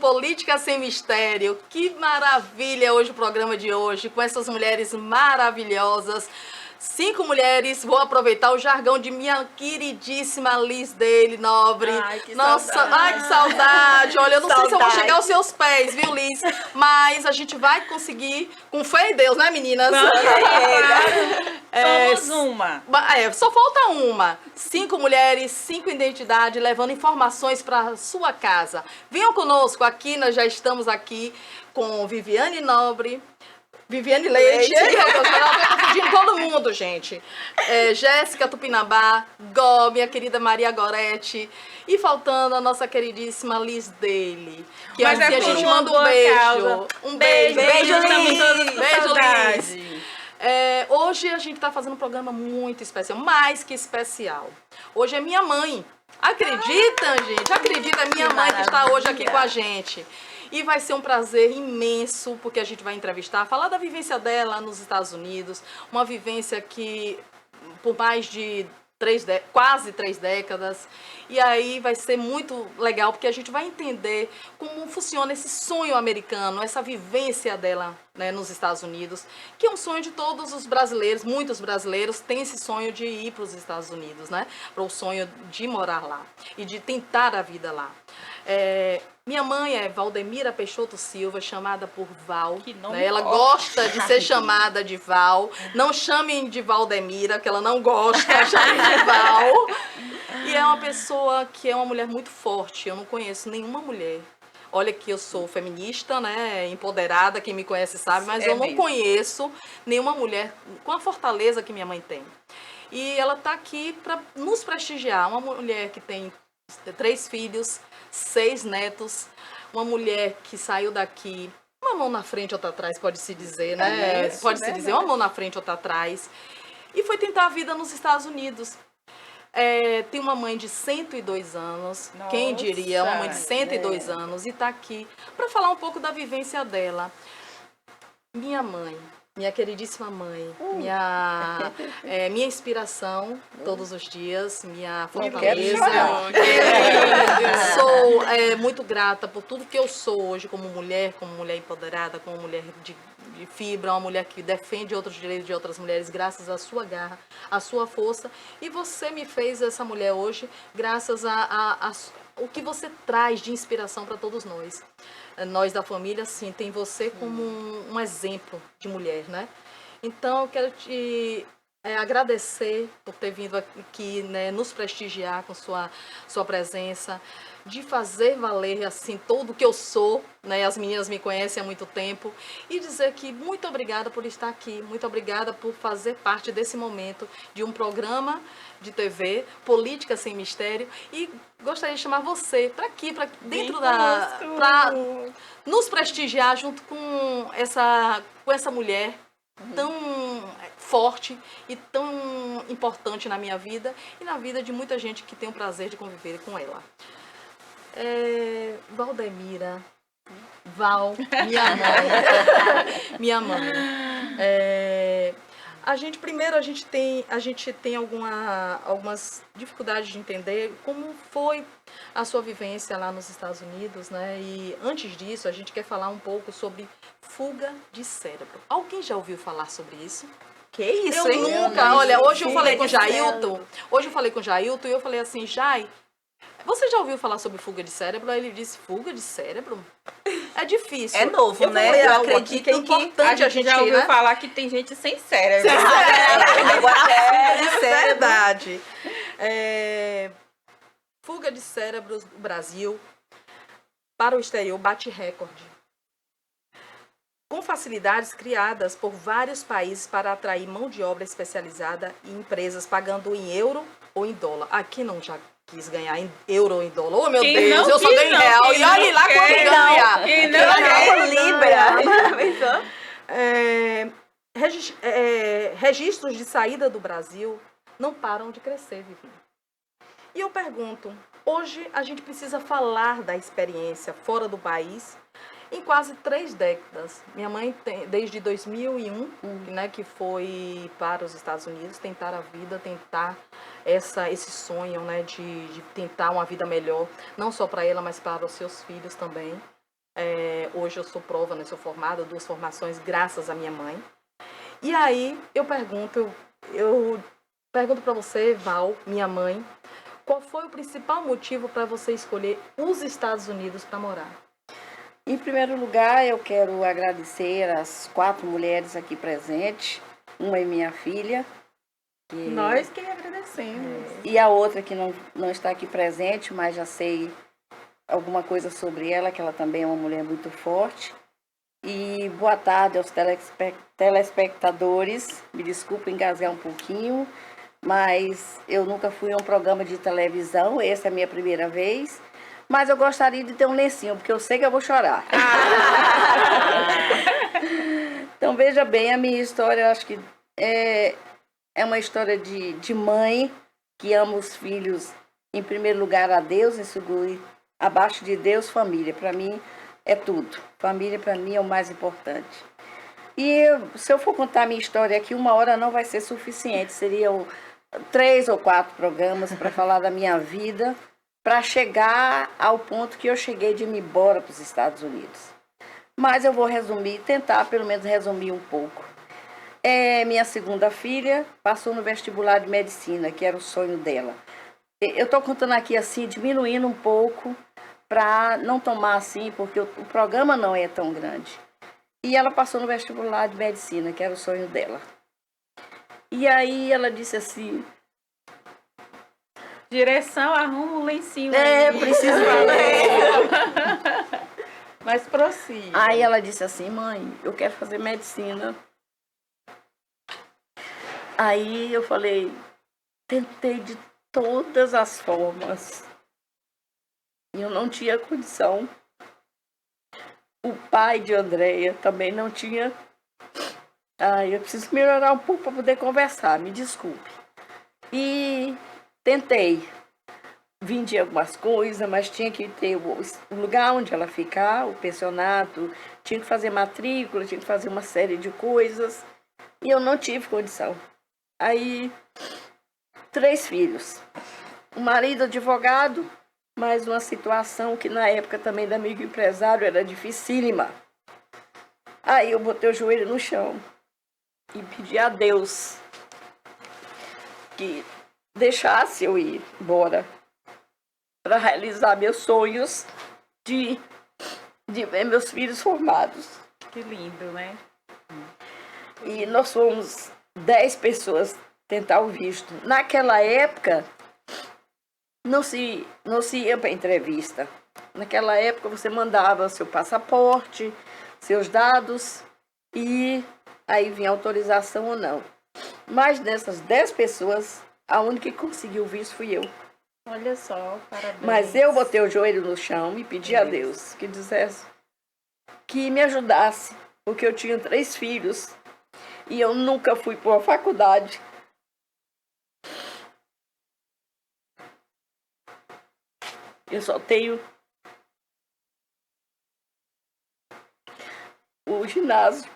Política Sem Mistério. Que maravilha hoje o programa de hoje, com essas mulheres maravilhosas. 5 mulheres, vou aproveitar o jargão de minha queridíssima Lisdeile Nobre. Ai, que Nossa, saudade. ai, que saudade. Olha, eu não sei se eu vou chegar aos seus pés, viu, Liz? Mas a gente vai conseguir, com fé em Deus, né, meninas? Somos uma. Só falta uma. 5 mulheres, 5 identidades, levando informações para sua casa. Venham conosco aqui, nós já estamos aqui com Viviane Nobre, Viviane Leite, eu tô confundindo todo mundo, gente. Jéssica Tupinambá, minha querida Maria Gorete, e faltando a nossa queridíssima Lisdeile, que Mas aqui a gente manda um beijo. Causa. Um beijo. Beijo, Liz. Beijo, Liz. Hoje a gente está fazendo um programa muito especial, mais que especial. Hoje é minha mãe. Acredita, gente? Acredita, minha mãe que está hoje aqui com a gente. E vai ser um prazer imenso, porque a gente vai entrevistar, falar da vivência dela nos Estados Unidos, uma vivência que, por mais de quase 3 décadas, e aí vai ser muito legal, porque a gente vai entender como funciona esse sonho americano, essa vivência dela, né, nos Estados Unidos, que é um sonho de todos os brasileiros, muitos brasileiros têm esse sonho de ir para os Estados Unidos, né, para o sonho de morar lá e de tentar a vida lá. Minha mãe é Valdemira Peixoto Silva, chamada por Val. Que nome né? Ela gosta de ser chamada de Val. Não chamem de Valdemira, que ela não gosta, chamem de Val. E é uma pessoa que é uma mulher muito forte. Eu não conheço nenhuma mulher. Olha que eu sou feminista, né, empoderada, quem me conhece sabe, mas eu não conheço nenhuma mulher com a fortaleza que minha mãe tem. E ela está aqui para nos prestigiar. Uma mulher que tem 3 filhos, 6 netos, uma mulher que saiu daqui, uma mão na frente, outra atrás, pode-se dizer, né? Pode-se dizer, uma mão na frente, outra atrás. E foi tentar a vida nos Estados Unidos. Tem uma mãe de 102 anos, Nossa, quem diria, uma mãe de 102 anos, e está aqui para falar um pouco da vivência dela. Minha mãe, minha queridíssima mãe, minha inspiração todos os dias, minha fortaleza. Sou muito grata por tudo que eu sou hoje como mulher empoderada, como mulher de fibra, uma mulher que defende outros direitos de outras mulheres, graças à sua garra, à sua força. E você me fez essa mulher hoje, graças o que você traz de inspiração para todos nós. Nós da família, sim, tem você como um exemplo de mulher, né? Então, eu quero te agradecer por ter vindo aqui, né, nos prestigiar com sua presença, de fazer valer, assim, tudo que eu sou, né? As meninas me conhecem há muito tempo, e dizer que muito obrigada por estar aqui, muito obrigada por fazer parte desse momento de um programa de TV, Política Sem Mistério, e gostaria de chamar você para aqui, para dentro para nos prestigiar junto com essa mulher tão forte e tão importante na minha vida e na vida de muita gente que tem o prazer de conviver com ela. Valdemira, Val, minha mãe. A gente tem algumas dificuldades de entender como foi a sua vivência lá nos Estados Unidos, né? E antes disso, a gente quer falar um pouco sobre fuga de cérebro. Alguém já ouviu falar sobre isso? Que isso, eu hein? Nunca. Olha, hoje eu falei com o Jailton. Hoje eu falei com o Jailton e eu falei assim, Jai, você já ouviu falar sobre fuga de cérebro? Aí ele disse, fuga de cérebro? É difícil. É novo, né? Eu acredito que é importante a gente já ouviu né? falar que tem gente sem cérebro. Agora é verdade. Fuga de cérebros do Brasil para o exterior bate recorde. Com facilidades criadas por vários países para atrair mão de obra especializada e empresas pagando em euro ou em dólar. Aqui não já quis ganhar em euro ou em dólar. Oh, meu Deus, eu só ganho em real. E olha lá quanto ganha. Quem não quer Libra. Registros de saída do Brasil não param de crescer, Vivi. E eu pergunto, hoje a gente precisa falar da experiência fora do país em quase 3 décadas. Minha mãe, desde 2001, né, que foi para os Estados Unidos, tentar a vida, tentar esse sonho, né, de tentar uma vida melhor, não só para ela, mas para os seus filhos também. Hoje eu sou prova, né? Sou formada, 2 formações graças à minha mãe. E aí eu pergunto para você, Val, minha mãe, qual foi o principal motivo para você escolher os Estados Unidos para morar? Em primeiro lugar, eu quero agradecer as 4 mulheres aqui presentes. Uma é minha filha. Nós que agradecemos. E a outra que não está aqui presente, mas já sei alguma coisa sobre ela, que ela também é uma mulher muito forte. E boa tarde aos telespectadores. Me desculpe engasgar um pouquinho, mas eu nunca fui a um programa de televisão, essa é a minha primeira vez. Mas eu gostaria de ter um lencinho, porque eu sei que eu vou chorar. Então, veja bem, a minha história, eu acho que é uma história de mãe que ama os filhos, em primeiro lugar, a Deus, em segundo, abaixo de Deus, família. Para mim, é tudo. Família, para mim, é o mais importante. E se eu for contar a minha história aqui, 1 hora não vai ser suficiente. Seriam 3 ou 4 programas para falar da minha vida, para chegar ao ponto que eu cheguei de ir embora para os Estados Unidos. Mas eu vou resumir, tentar pelo menos resumir um pouco. Minha segunda filha passou no vestibular de medicina, que era o sonho dela. Eu estou contando aqui assim, diminuindo um pouco, para não tomar assim, porque o programa não é tão grande. E ela passou no vestibular de medicina, que era o sonho dela. E aí ela disse assim... Direção, arruma um lencinho. Preciso falar. Mas prossiga. Aí ela disse assim, mãe, eu quero fazer medicina. Aí eu falei, tentei de todas as formas. E eu não tinha condição. O pai de Andréia também não tinha. Eu preciso melhorar um pouco para poder conversar, me desculpe. E tentei. Vendi algumas coisas, mas tinha que ter o lugar onde ela ficar, o pensionato, tinha que fazer matrícula, tinha que fazer uma série de coisas. E eu não tive condição. Aí, 3 filhos. O marido advogado, mas uma situação que na época também da amigo empresário era dificílima. Aí eu botei o joelho no chão e pedi a Deus que deixasse eu ir embora para realizar meus sonhos de ver meus filhos formados. Que lindo, né? E nós fomos 10 pessoas tentar o visto. Naquela época, não se ia para entrevista. Naquela época, você mandava seu passaporte, seus dados, e aí vinha autorização ou não. Mas dessas 10 pessoas, a única que conseguiu o visto fui eu. Olha só, parabéns. Mas eu botei o joelho no chão e pedi a Deus que dissesse, que me ajudasse, porque eu tinha 3 filhos e eu nunca fui para uma faculdade. Eu só tenho o ginásio.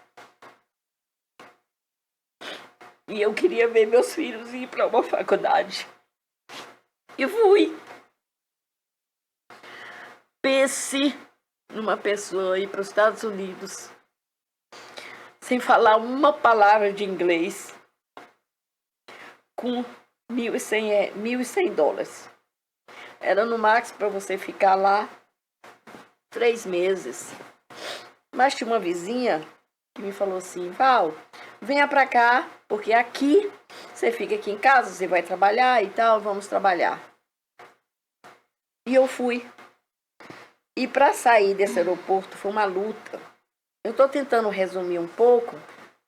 E eu queria ver meus filhos ir para uma faculdade. E fui. Pense numa pessoa ir para os Estados Unidos sem falar uma palavra de inglês com $1.100. Era no máximo para você ficar lá 3 meses. Mas tinha uma vizinha que me falou assim, Val, venha para cá, porque aqui você fica aqui em casa, você vai trabalhar e tal, vamos trabalhar. E eu fui. E para sair desse aeroporto foi uma luta. Eu estou tentando resumir um pouco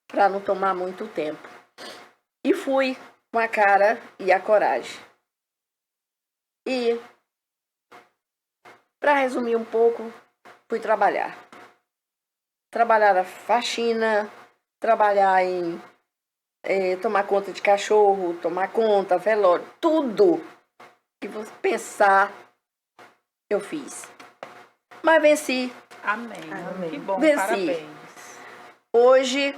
para não tomar muito tempo. E fui com a cara e a coragem. E, para resumir um pouco, fui trabalhar. Trabalhar na faxina, trabalhar em tomar conta de cachorro, tomar conta, velório, tudo que você pensar, eu fiz. Mas venci. Amém. Amém. Que bom, Venci. parabéns. Hoje,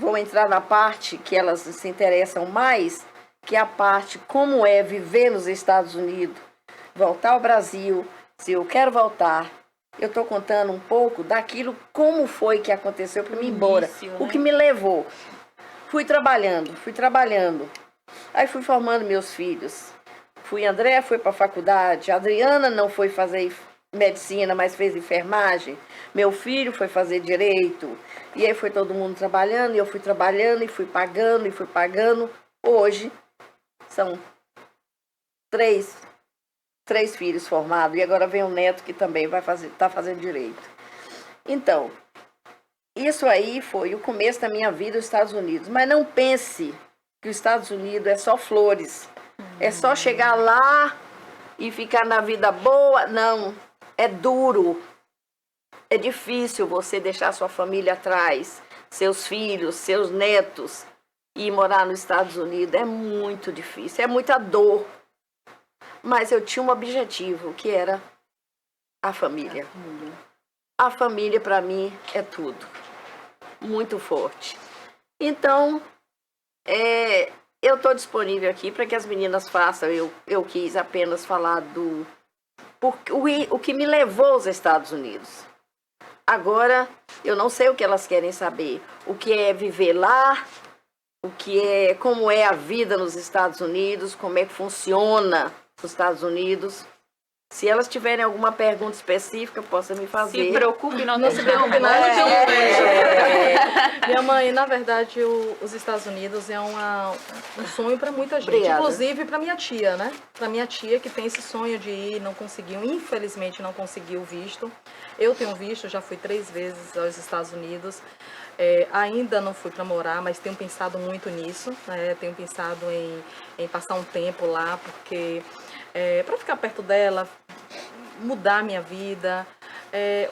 vou entrar na parte que elas se interessam mais, que é a parte como é viver nos Estados Unidos, voltar ao Brasil, se eu quero voltar, eu estou contando um pouco daquilo, como foi que aconteceu para mim ir embora. Início, O né? que me levou. Fui trabalhando. Aí fui formando meus filhos. André foi para a faculdade, a Adriana não foi fazer medicina, mas fez enfermagem. Meu filho foi fazer direito. E aí foi todo mundo trabalhando, e eu fui trabalhando, e fui pagando. Hoje são três filhos formados, e agora vem um neto que também está fazendo direito. Então, isso aí foi o começo da minha vida nos Estados Unidos. Mas não pense que os Estados Unidos é só flores. É só chegar lá e ficar na vida boa. Não, é duro. É difícil você deixar sua família atrás, seus filhos, seus netos, e ir morar nos Estados Unidos. É muito difícil, é muita dor. Mas eu tinha um objetivo, que era a família. A família, para mim, é tudo. Muito forte. Então, eu estou disponível aqui para que as meninas façam. Eu quis apenas falar o que me levou aos Estados Unidos. Agora, eu não sei o que elas querem saber. O que é viver lá, como é a vida nos Estados Unidos, como é que funciona os Estados Unidos. Se elas tiverem alguma pergunta específica, possa me fazer. Se preocupe, não Não tem se preocupe, não. É. Minha mãe, na verdade, os Estados Unidos é um sonho para muita gente. Obrigada. Inclusive para minha tia, né? Para minha tia que tem esse sonho de ir, não conseguiu, infelizmente não conseguiu visto. Eu tenho visto, já fui 3 vezes aos Estados Unidos. Ainda não fui para morar, mas tenho pensado muito nisso, né? Tenho pensado em passar um tempo lá, porque para ficar perto dela, mudar minha vida,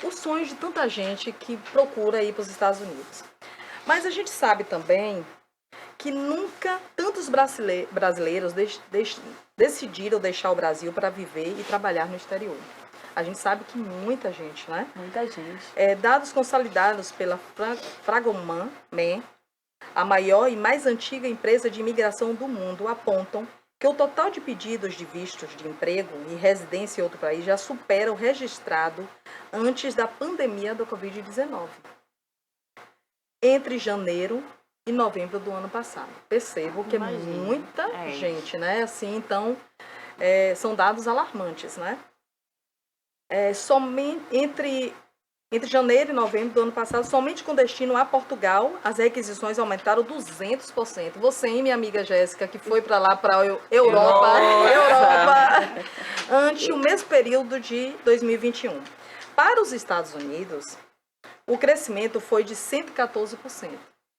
os sonhos de tanta gente que procura ir para os Estados Unidos. Mas a gente sabe também que nunca tantos brasileiros decidiram deixar o Brasil para viver e trabalhar no exterior. A gente sabe que muita gente, né? Muita gente. Dados consolidados pela Fragoman, a maior e mais antiga empresa de imigração do mundo, apontam que o total de pedidos de vistos de emprego e residência em outro país já supera o registrado antes da pandemia do Covid-19, entre janeiro e novembro do ano passado. Percebo que Imagina. é muita gente, né? Assim, então, são dados alarmantes, né? Somente entre janeiro e novembro do ano passado, somente com destino a Portugal, as requisições aumentaram 200%. Você, minha amiga Jéssica, que foi para lá, para a Europa, ante o mesmo período de 2021. Para os Estados Unidos, o crescimento foi de 114%.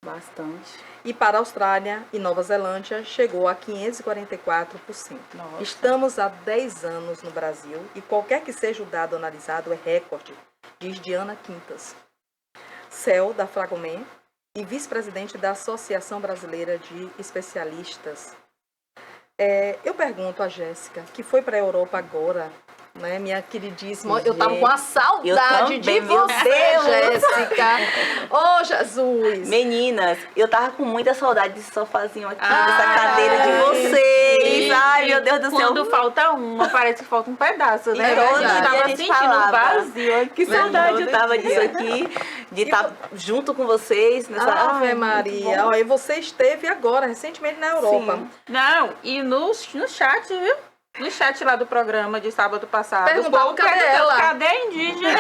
Bastante. E para a Austrália e Nova Zelândia, chegou a 544%. Nossa. Estamos há 10 anos no Brasil e qualquer que seja o dado analisado é recorde, diz Diana Quintas, CEO da Fragomen e vice-presidente da Associação Brasileira de Especialistas. Eu pergunto a Jéssica, que foi para a Europa agora, né, minha queridíssima, eu tava com a saudade de você, Jéssica. Ô, Jesus! Meninas, eu tava com muita saudade desse sofazinho aqui, dessa cadeira de vocês. Ai, meu Deus do céu. Quando falta uma, parece que falta um pedaço, né? É verdade. Eu tava A gente sentindo falava. vazio. Que saudade eu tava disso aqui, de estar junto com vocês. Nessa... Ave Ai, Maria, olha, e você esteve agora, recentemente na Europa. Sim. Não, e no chat, viu? No chat lá do programa de sábado passado. Perguntaram, o povo cadê perguntou, ela? Cadê a indígena?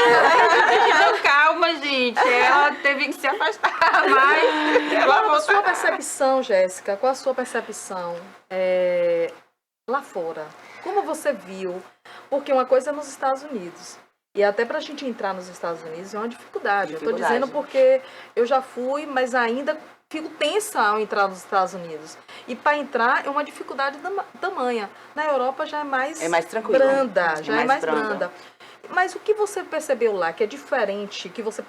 Não, calma, gente. Ela teve que se afastar mais. Qual a sua percepção, Jéssica? Qual a sua percepção lá fora? Como você viu? Porque uma coisa é nos Estados Unidos. E até para a gente entrar nos Estados Unidos é uma dificuldade. Eu estou dizendo porque eu já fui, mas ainda fico tensa ao entrar nos Estados Unidos. E para entrar é uma dificuldade tamanha. Na Europa já é mais tranquilo. branda, já é mais branda. Mas o que você percebeu lá que é diferente, que você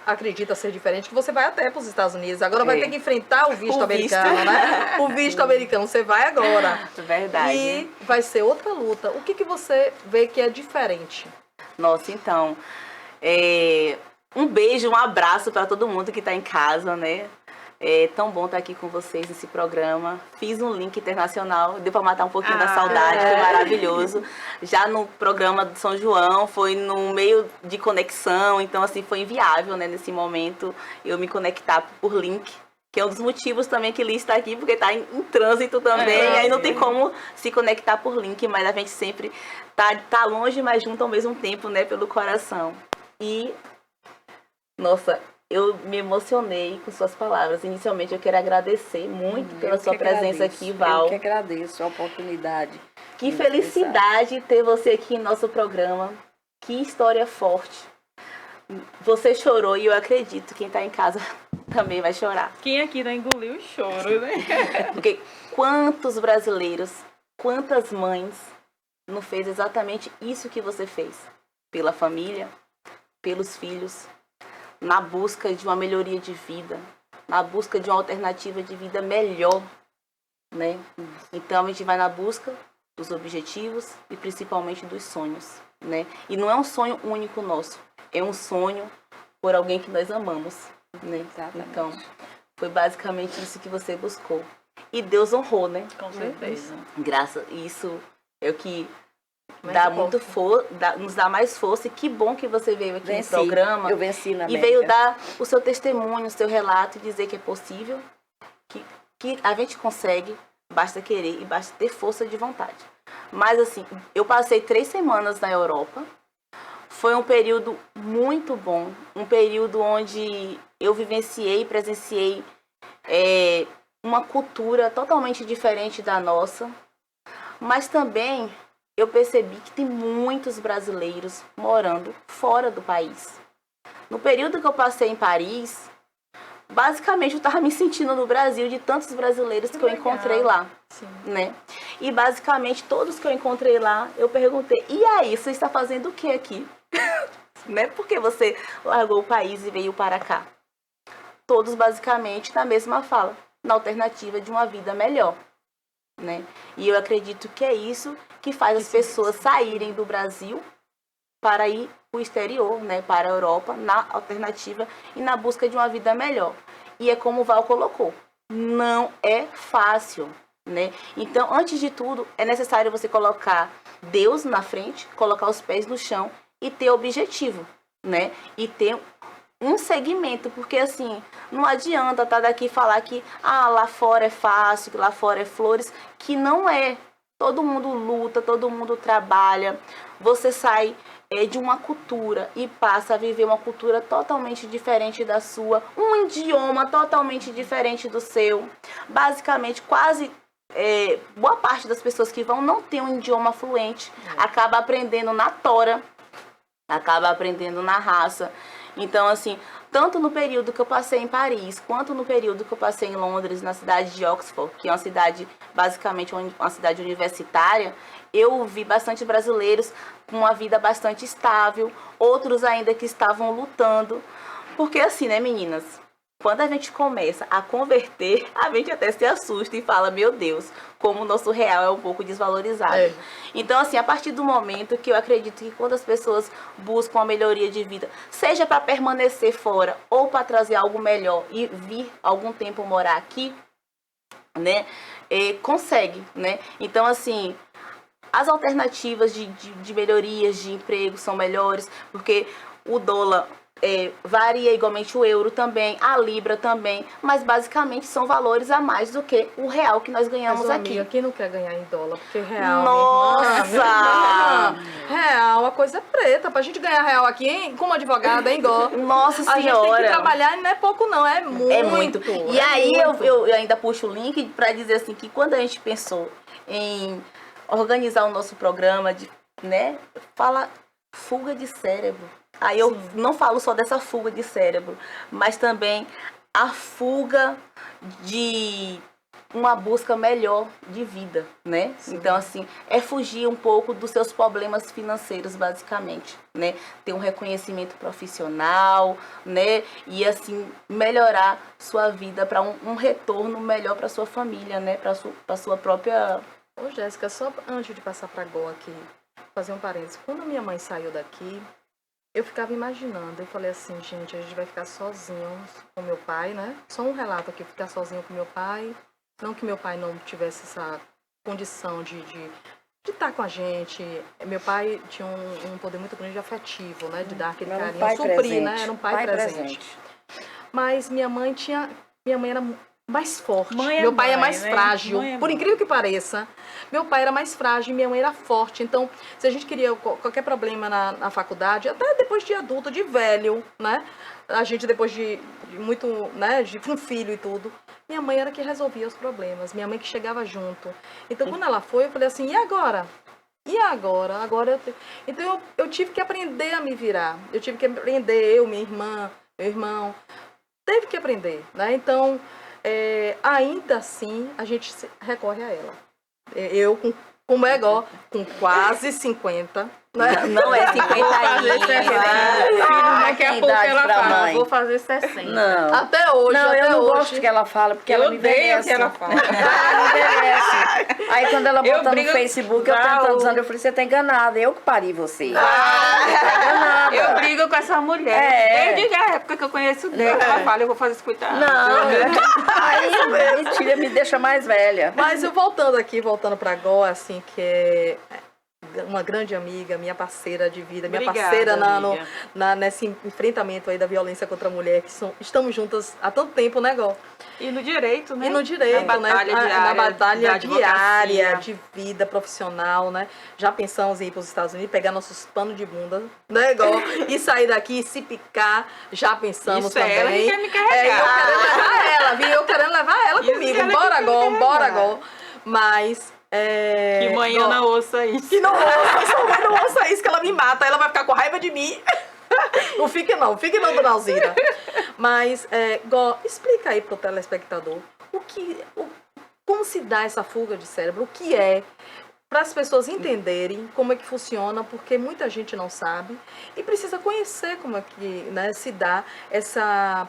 acredita ser diferente, que você vai até para os Estados Unidos, agora vai ter que enfrentar o visto americano, né? O visto americano, você vai agora. Verdade. E vai ser outra luta. O que você vê que é diferente? Nossa, então, um beijo, um abraço para todo mundo que está em casa, né? É tão bom estar aqui com vocês nesse programa. Fiz um link internacional, deu para matar um pouquinho da saudade, foi maravilhoso. Já no programa do São João, foi no meio de conexão, então assim, foi inviável, né, nesse momento, eu me conectar por link, que é um dos motivos também que Liz está aqui, porque está em trânsito também, e aí não tem como se conectar por link, mas a gente sempre tá longe, mas junto ao mesmo tempo, né, pelo coração. E, nossa, eu me emocionei com suas palavras. Inicialmente, eu quero agradecer muito pela sua presença aqui, Val. Eu que agradeço a oportunidade. Que felicidade ter você aqui em nosso programa. Que história forte. Você chorou e eu acredito, quem está em casa também vai chorar. Quem aqui não engoliu o choro, né? Porque quantos brasileiros, quantas mães não fez exatamente isso que você fez? Pela família, pelos filhos, na busca de uma melhoria de vida, na busca de uma alternativa de vida melhor, né? Então a gente vai na busca dos objetivos e principalmente dos sonhos, né? E não é um sonho único nosso, é um sonho por alguém que nós amamos, né? Exatamente. Então foi basicamente isso que você buscou. E Deus honrou, né? Com certeza. Graças, isso é o que Mas dá que muito nos dá mais força. E que bom que você veio aqui no programa. Eu venci na E América. veio dar o seu testemunho, o seu relato e dizer que é possível, que a gente consegue, basta querer e basta ter força de vontade. Mas assim, eu passei 3 semanas na Europa. Foi um período muito bom, um período onde eu vivenciei e presenciei uma cultura totalmente diferente da nossa, mas também eu percebi que tem muitos brasileiros morando fora do país. No período que eu passei em Paris, basicamente eu estava me sentindo no Brasil de tantos brasileiros que eu encontrei lá, né? E basicamente todos que eu encontrei lá, eu perguntei: e aí, você está fazendo o que aqui? Né? Por que você largou o país e veio para cá? Todos basicamente na mesma fala, na alternativa de uma vida melhor, né? E eu acredito que é isso que faz as pessoas saírem do Brasil para ir para o exterior, né? Para a Europa, na alternativa e na busca de uma vida melhor. E é como o Val colocou, não é fácil, né? Então, antes de tudo, é necessário você colocar Deus na frente, colocar os pés no chão e ter objetivo, né? E ter um segmento, porque assim, não adianta estar daqui e falar que lá fora é fácil, que lá fora é flores, que não é. Todo mundo luta, todo mundo trabalha. Você sai de uma cultura e passa a viver uma cultura totalmente diferente da sua, um idioma totalmente diferente do seu. Basicamente, quase boa parte das pessoas que vão não tem um idioma fluente, acaba aprendendo na tora, acaba aprendendo na raça. Então, assim, tanto no período que eu passei em Paris, quanto no período que eu passei em Londres, na cidade de Oxford, que é uma cidade, basicamente, uma cidade universitária, eu vi bastante brasileiros com uma vida bastante estável, outros ainda que estavam lutando. Porque assim, né, meninas? Quando a gente começa a converter, a gente até se assusta e fala: meu Deus, como o nosso real é um pouco desvalorizado. Então, assim, a partir do momento que eu acredito que quando as pessoas buscam a melhoria de vida, seja para permanecer fora ou para trazer algo melhor e vir algum tempo morar aqui, né, consegue, né? Então, assim, as alternativas de melhorias de emprego são melhores, porque o dólar varia igualmente, o euro também, a libra também, mas basicamente são valores a mais do que o real que nós ganhamos aqui. Amiga, quem não quer ganhar em dólar? Porque real, Nossa! minha irmã, real, a coisa é preta. Pra gente ganhar real aqui, hein, como advogada, hein, Dó? Nossa A gente tem Senhora! que trabalhar e não é pouco não, é muito. É muito. E é aí muito. eu ainda puxo o link para dizer assim, que quando a gente pensou em organizar o nosso programa, né, fala fuga de cérebro. Aí eu não falo só dessa fuga de cérebro, mas também a fuga de uma busca melhor de vida, né? Sim. Então, assim, é fugir um pouco dos seus problemas financeiros, basicamente, né? Ter um reconhecimento profissional, né? E, assim, melhorar sua vida para um retorno melhor para sua família, né? Para sua própria... Ô, Jéssica, só antes de passar para Gó aqui, fazer um parênteses. Quando minha mãe saiu daqui, eu ficava imaginando, eu falei assim, gente, a gente vai ficar sozinhos com meu pai, né? Só um relato aqui, ficar sozinho com meu pai. Não que meu pai não tivesse essa condição de estar com a gente. Meu pai tinha um poder muito grande de afetivo, né? De dar aquele Era um carinho, pai suprir, presente. né? Era um pai presente. Mas minha mãe era mais forte. Mãe é meu pai é mãe, mais né? frágil. Mãe é Por mãe. incrível que pareça, meu pai era mais frágil e minha mãe era forte. Então, se a gente queria qualquer problema na faculdade, até depois de adulto, de velho, né? A gente depois de muito, né? De um filho e tudo. Minha mãe era que resolvia os problemas. Minha mãe que chegava junto. Então, quando ela foi, eu falei assim, e agora? E agora? Então, eu tive que aprender a me virar. Eu tive que aprender, minha irmã, meu irmão. Teve que aprender, né? Então, ainda assim, a gente recorre a ela. Eu, como é igual, com quase 50, né? Não é 50 fazer 60. Daqui a tem pouco idade ela pra fala, mãe. vou fazer 60. Não. Até hoje, Não, até eu não hoje. gosto que ela fala, porque Eu ela me odeio envelhece. que ela fala. Ela me envelhece. Aí quando ela Eu bota no brigo- Facebook, eu Não. tentando usando, eu falei, você tá enganada, eu que pari você. Tá enganada. Eu brigo com essa mulher. É. Desde a época que eu conheço dele, ela fala, eu vou fazer 50 anos. Não, aí mentira, me deixa mais velha. Mas eu voltando pra Gó, assim, que é uma grande amiga, minha parceira de vida, minha Obrigada, parceira amiga. nesse enfrentamento aí da violência contra a mulher, que estamos juntas há tanto tempo, né, Gó? E no direito, né? E no direito, na batalha né? diária, Na batalha da diária advocacia. de vida profissional, né? Já pensamos em ir para os Estados Unidos, pegar nossos panos de bunda, né, igual, e sair daqui e se picar. Já pensamos Isso é também. ela que quer me carregar. Eu querendo levar ela, viu? Eu querendo levar ela Isso comigo. ela que Bora, quer me Gó, bora, carregar. Gó. Mas. Que manhã Gó, não ouça isso. que não ouça, sua mãe não ouça isso, que ela me mata, ela vai ficar com raiva de mim. Não fique não, dona Alzira. Mas, Gó, explica aí pro telespectador como se dá essa fuga de cérebro, o que é, para as pessoas entenderem como é que funciona, porque muita gente não sabe e precisa conhecer como é que, né, se dá essa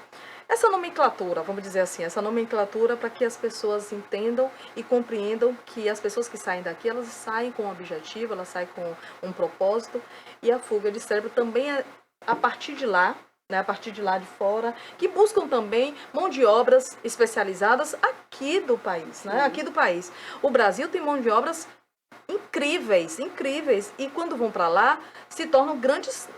nomenclatura, vamos dizer assim, essa nomenclatura para que as pessoas entendam e compreendam que as pessoas que saem daqui, elas saem com um objetivo, elas saem com um propósito, e a fuga de cérebro também é a partir de lá, né, a partir de lá de fora, que buscam também mão de obras especializadas aqui do país, né, aqui do país. O Brasil tem mão de obras incríveis, incríveis, e quando vão para lá se tornam grandes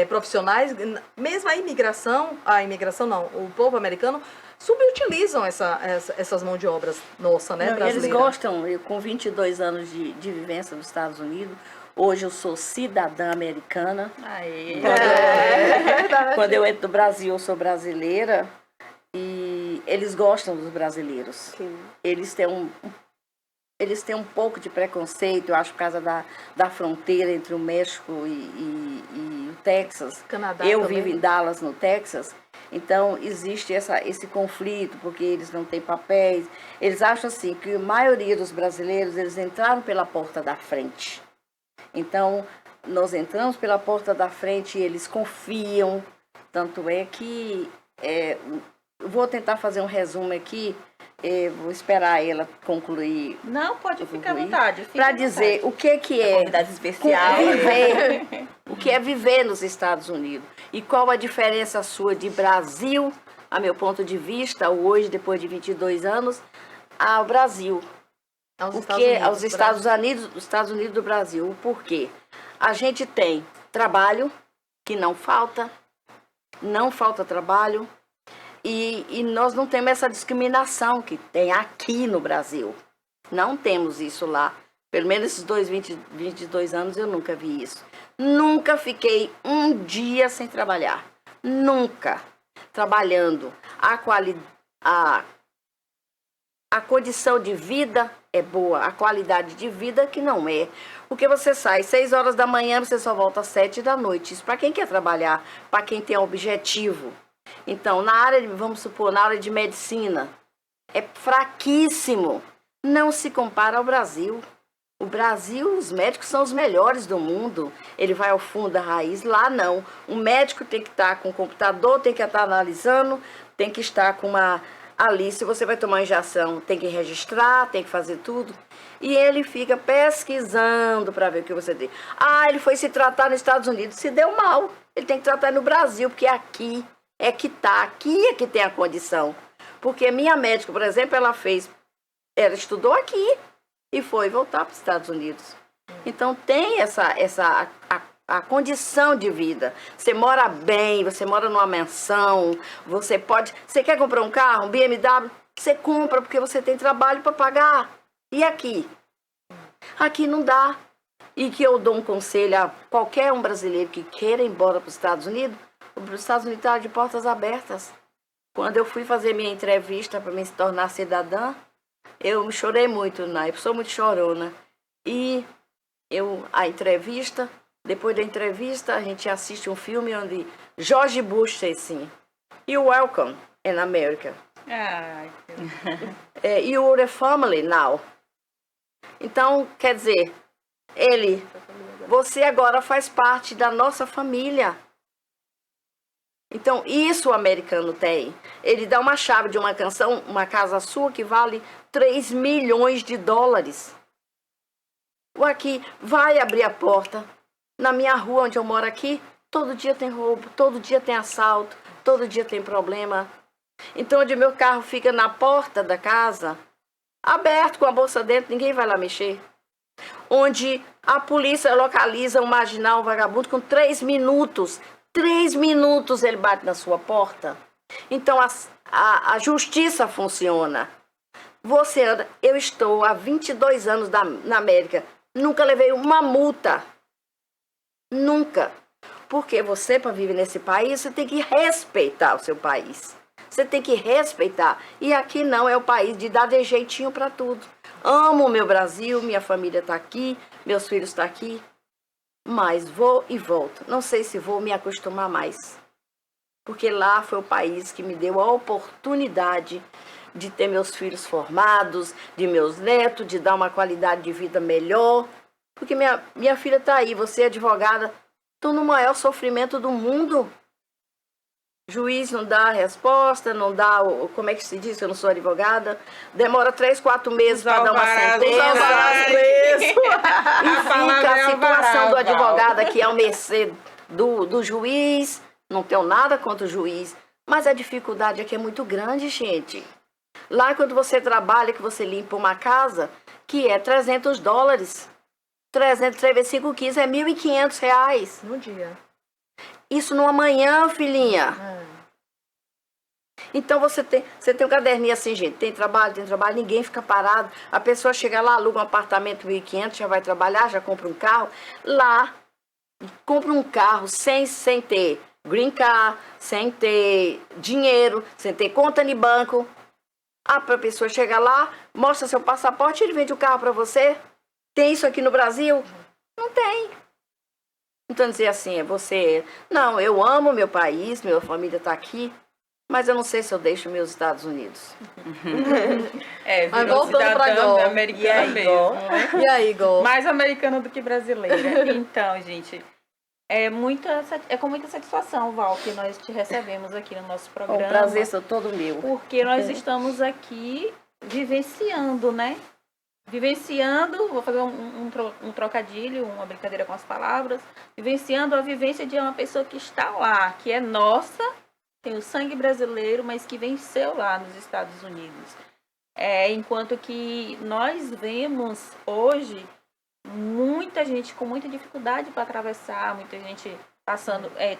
profissionais. Mesmo a imigração não, o povo americano subutilizam essas mãos de obras nossa, né, Não, brasileira. eles gostam, eu com 22 anos de vivência nos Estados Unidos, hoje eu sou cidadã americana. Aê. É verdade. Quando eu entro no Brasil, eu sou brasileira e eles gostam dos brasileiros. Sim. Eles têm um pouco de preconceito, eu acho, por causa da fronteira entre o México e o Texas. Canadá Eu também. vivo em Dallas, no Texas, então existe esse conflito, porque eles não têm papéis. Eles acham assim que a maioria dos brasileiros, eles entraram pela porta da frente. Então, nós entramos pela porta da frente e eles confiam. Tanto é que, vou tentar fazer um resumo aqui, vou esperar ela concluir. Não, pode ficar à concluir, vontade. fique para à dizer vontade. o que é Convidado especial. viver, o que é viver nos Estados Unidos e qual a diferença sua de Brasil, a meu ponto de vista, hoje, depois de 22 anos, ao Brasil. Aos Estados Unidos do Brasil. O porquê? A gente tem trabalho, que não falta trabalho, e nós não temos essa discriminação que tem aqui no Brasil. Não temos isso lá. Pelo menos esses 22 anos eu nunca vi isso. Nunca fiquei um dia sem trabalhar. Nunca. Trabalhando. A condição de vida é boa, a qualidade de vida que não é. Porque você sai 6 horas da manhã, você só volta às 7 da noite. Isso para quem quer trabalhar, para quem tem objetivo. Então, vamos supor, na área de medicina, é fraquíssimo. Não se compara ao Brasil. O Brasil, os médicos são os melhores do mundo. Ele vai ao fundo da raiz. Lá não. O médico tem que estar com o computador, tem que estar analisando, tem que estar com ali, se você vai tomar injeção, tem que registrar, tem que fazer tudo. E ele fica pesquisando para ver o que você tem. Ah, ele foi se tratar nos Estados Unidos, se deu mal. Ele tem que tratar no Brasil, porque aqui é que tá, aqui é que tem a condição. Porque minha médica, por exemplo, ela estudou aqui e foi voltar para os Estados Unidos. Então tem a condição de vida. Você mora bem, você mora numa mansão, você quer comprar um carro, um BMW, você compra porque você tem trabalho para pagar. E aqui? Aqui não dá. E que eu dou um conselho a qualquer um brasileiro que queira ir embora para os Estados Unidos, os Estados Unidos estão de portas abertas. Quando eu fui fazer minha entrevista para me tornar cidadã, eu chorei muito, né? Eu sou muito chorona. E a entrevista, depois da entrevista, a gente assiste um filme onde George Bush diz assim, "You're welcome in America. Ai, You're a family now." Então, quer dizer, você agora faz parte da nossa família. Então, isso o americano tem. Ele dá uma chave de uma canção, uma casa sua que vale 3 milhões de dólares. O aqui vai abrir a porta. Na minha rua onde eu moro aqui, todo dia tem roubo, todo dia tem assalto, todo dia tem problema. Então, onde meu carro fica na porta da casa, aberto, com a bolsa dentro, ninguém vai lá mexer. Onde a polícia localiza um marginal, um vagabundo, com 3 minutos. 3 minutos ele bate na sua porta. Então, a justiça funciona. Você anda... Eu estou há 22 anos na América. Nunca levei uma multa. Nunca. Porque você, para viver nesse país, você tem que respeitar o seu país. Você tem que respeitar. E aqui não, é o país de dar de jeitinho para tudo. Amo o meu Brasil, minha família está aqui, meus filhos estão aqui. Mas vou e volto. Não sei se vou me acostumar mais. Porque lá foi o país que me deu a oportunidade de ter meus filhos formados, de meus netos, de dar uma qualidade de vida melhor. Porque minha filha está aí, você é advogada, estou no maior sofrimento do mundo. Juiz não dá a resposta, não dá, como é que se diz, eu não sou advogada, demora 3, 4 meses para dar uma sentença. E fica a situação do advogado aqui ao mercê do juiz. Não tenho nada contra o juiz, mas a dificuldade aqui é muito grande, gente. Lá quando você trabalha, que você limpa uma casa, que é $300, 300 vezes 5, 15 é R$1.500. No dia. Isso numa manhã, filhinha. Então você tem um caderninho assim, gente, tem trabalho, ninguém fica parado. A pessoa chega lá, aluga um apartamento R$1.500, já vai trabalhar, já compra um carro. Lá, compra um carro sem ter green card, sem ter dinheiro, sem ter conta no banco. A pessoa chega lá, mostra seu passaporte, ele vende o carro para você. Tem isso aqui no Brasil? Não tem. Então dizer assim, não, eu amo meu país, minha família está aqui, mas eu não sei se eu deixo meus Estados Unidos. Mas voltando para Igor. Americana mesmo, né? E aí, Igor? Mais americana do que brasileira. Então, gente, é com muita satisfação, Val, que nós te recebemos aqui no nosso programa. O prazer é todo meu. Porque nós estamos aqui vivenciando, né? Vou fazer um trocadilho, uma brincadeira com as palavras, vivenciando a vivência de uma pessoa que está lá, que é nossa, tem o sangue brasileiro, mas que venceu lá nos Estados Unidos. Enquanto que nós vemos hoje muita gente com muita dificuldade para atravessar, muita gente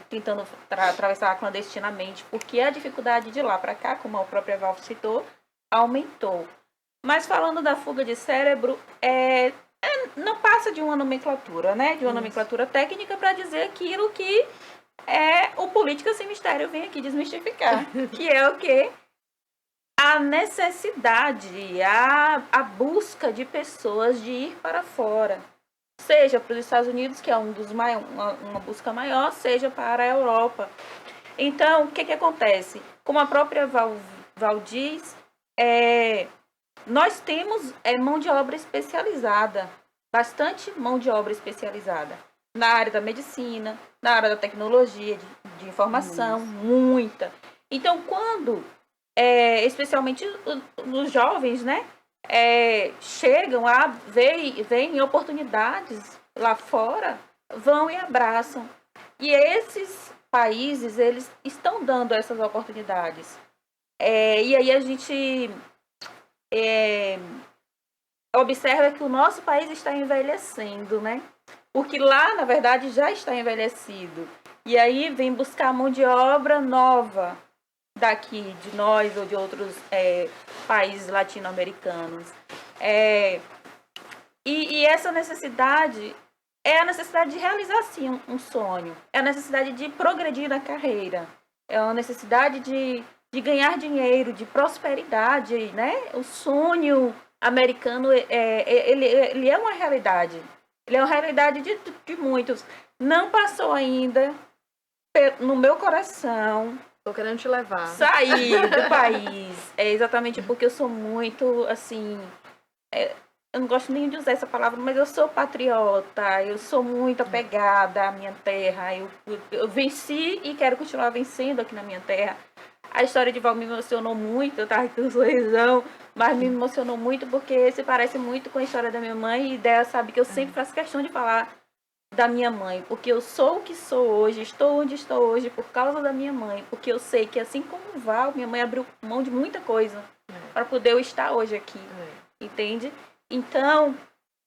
tentando atravessar clandestinamente, porque a dificuldade de lá para cá, como a própria Val citou, aumentou. Mas falando da fuga de cérebro, não passa de uma nomenclatura, né? De uma nomenclatura técnica para dizer aquilo que o Política Sem Mistério vem aqui desmistificar. Que é o quê? A necessidade, a busca de pessoas de ir para fora. Seja para os Estados Unidos, que é uma busca maior, seja para a Europa. Então, o que acontece? Como a própria Val diz, nós temos mão de obra especializada, bastante mão de obra especializada, na área da medicina, na área da tecnologia, de informação, muita. Então, quando especialmente os jovens, né? Chegam a veem oportunidades lá fora, vão e abraçam. E esses países, eles estão dando essas oportunidades. E aí a gente observa que o nosso país está envelhecendo, né? Porque lá, na verdade, já está envelhecido. E aí vem buscar mão de obra nova daqui, de nós ou de outros países latino-americanos. E essa necessidade é a necessidade de realizar, sim, um sonho. É a necessidade de progredir na carreira. É a necessidade de ganhar dinheiro, de prosperidade, né? O sonho americano, ele é uma realidade. Ele é uma realidade de muitos. Não passou ainda no meu coração Tô querendo te levar. sair do país. É exatamente porque eu sou muito, assim... eu não gosto nem de usar essa palavra, mas eu sou patriota, eu sou muito apegada à minha terra. Eu venci e quero continuar vencendo aqui na minha terra. A história de Val me emocionou muito, eu tava com um sorrisão, mas me emocionou muito porque se parece muito com a história da minha mãe, e dela sabe que eu sempre faço questão de falar da minha mãe, porque eu sou o que sou hoje, estou onde estou hoje por causa da minha mãe, porque eu sei que assim como Val, minha mãe abriu mão de muita coisa para poder eu estar hoje aqui, entende? Então,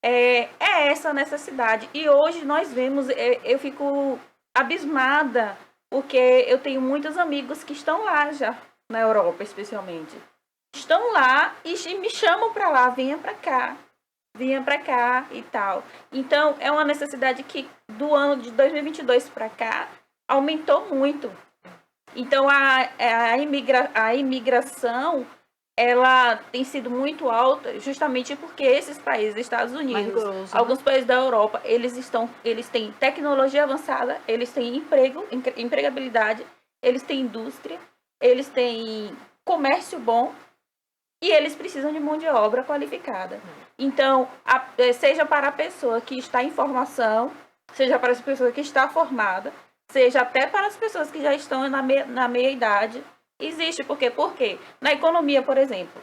é essa a necessidade. E hoje nós vemos, eu fico abismada, porque eu tenho muitos amigos que estão lá já, na Europa especialmente. Estão lá e me chamam para lá, venha para cá e tal. Então, é uma necessidade que do ano de 2022 para cá aumentou muito. Então, a imigração, ela tem sido muito alta justamente porque esses países, Estados Unidos, rigoroso, alguns países da Europa, eles têm tecnologia avançada, eles têm empregabilidade, eles têm indústria, eles têm comércio bom e eles precisam de mão de obra qualificada. Então, seja para a pessoa que está em formação, seja para a pessoa que está formada, seja até para as pessoas que já estão na meia-idade, existe. Por quê? Na economia, por exemplo,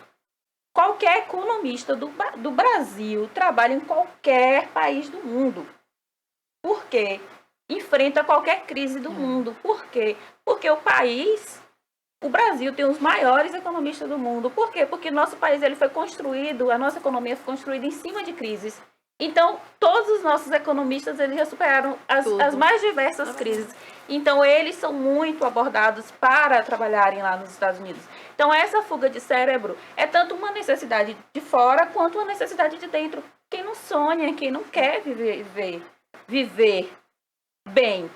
qualquer economista do Brasil trabalha em qualquer país do mundo. Por quê? Enfrenta qualquer crise do mundo. Por quê? Porque o Brasil tem os maiores economistas do mundo. Por quê? Porque nosso país a nossa economia foi construída em cima de crises. Então, todos os nossos economistas, eles já superaram as mais diversas crises. Então, eles são muito abordados para trabalharem lá nos Estados Unidos. Então, essa fuga de cérebro é tanto uma necessidade de fora, quanto uma necessidade de dentro. Quem não sonha, quem não quer viver bem,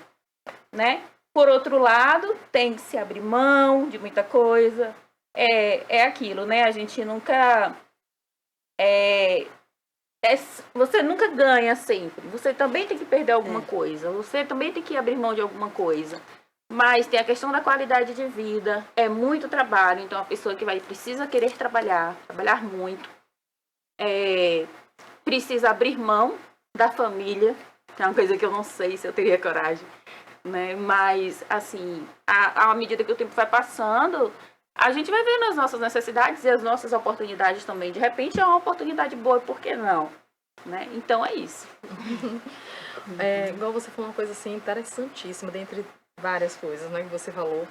né? Por outro lado, tem que se abrir mão de muita coisa. É aquilo, né? A gente nunca... você nunca ganha sempre. Você também tem que perder alguma coisa. Você também tem que abrir mão de alguma coisa. Mas tem a questão da qualidade de vida. É muito trabalho. Então, a pessoa que precisa querer trabalhar muito. Precisa abrir mão da família. É uma coisa que eu não sei se eu teria coragem. Né? Mas, assim, à medida que o tempo vai passando, a gente vai vendo as nossas necessidades e as nossas oportunidades também. De repente é uma oportunidade boa, por que não? Né? Então é isso. Igual você falou uma coisa assim interessantíssima, dentre várias coisas, né, que você falou.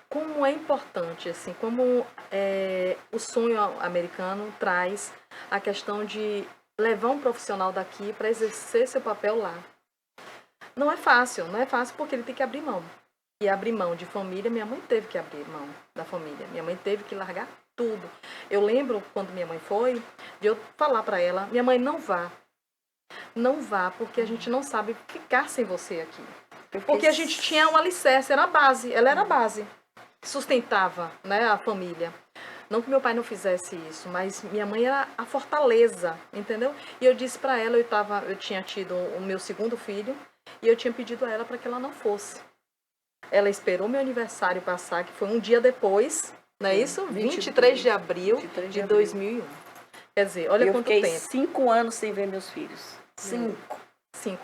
Como é importante, assim, como o sonho americano traz a questão de levar um profissional daqui para exercer seu papel lá. Não é fácil porque ele tem que abrir mão. E abrir mão de família, minha mãe teve que abrir mão da família. Minha mãe teve que largar tudo. Eu lembro quando minha mãe foi, de eu falar para ela, minha mãe, não vá. Não vá, porque a gente não sabe ficar sem você aqui. Porque a gente tinha um alicerce, era a base, ela era a base. Sustentava, né, a família. Não que meu pai não fizesse isso, mas minha mãe era a fortaleza, entendeu? E eu disse para ela, eu tinha tido o meu segundo filho, e eu tinha pedido a ela para que ela não fosse. Ela esperou meu aniversário passar, que foi um dia depois, não é isso? 23 de abril de 2001. Quer dizer, olha quanto tempo. Eu fiquei 5 anos sem ver meus filhos. 5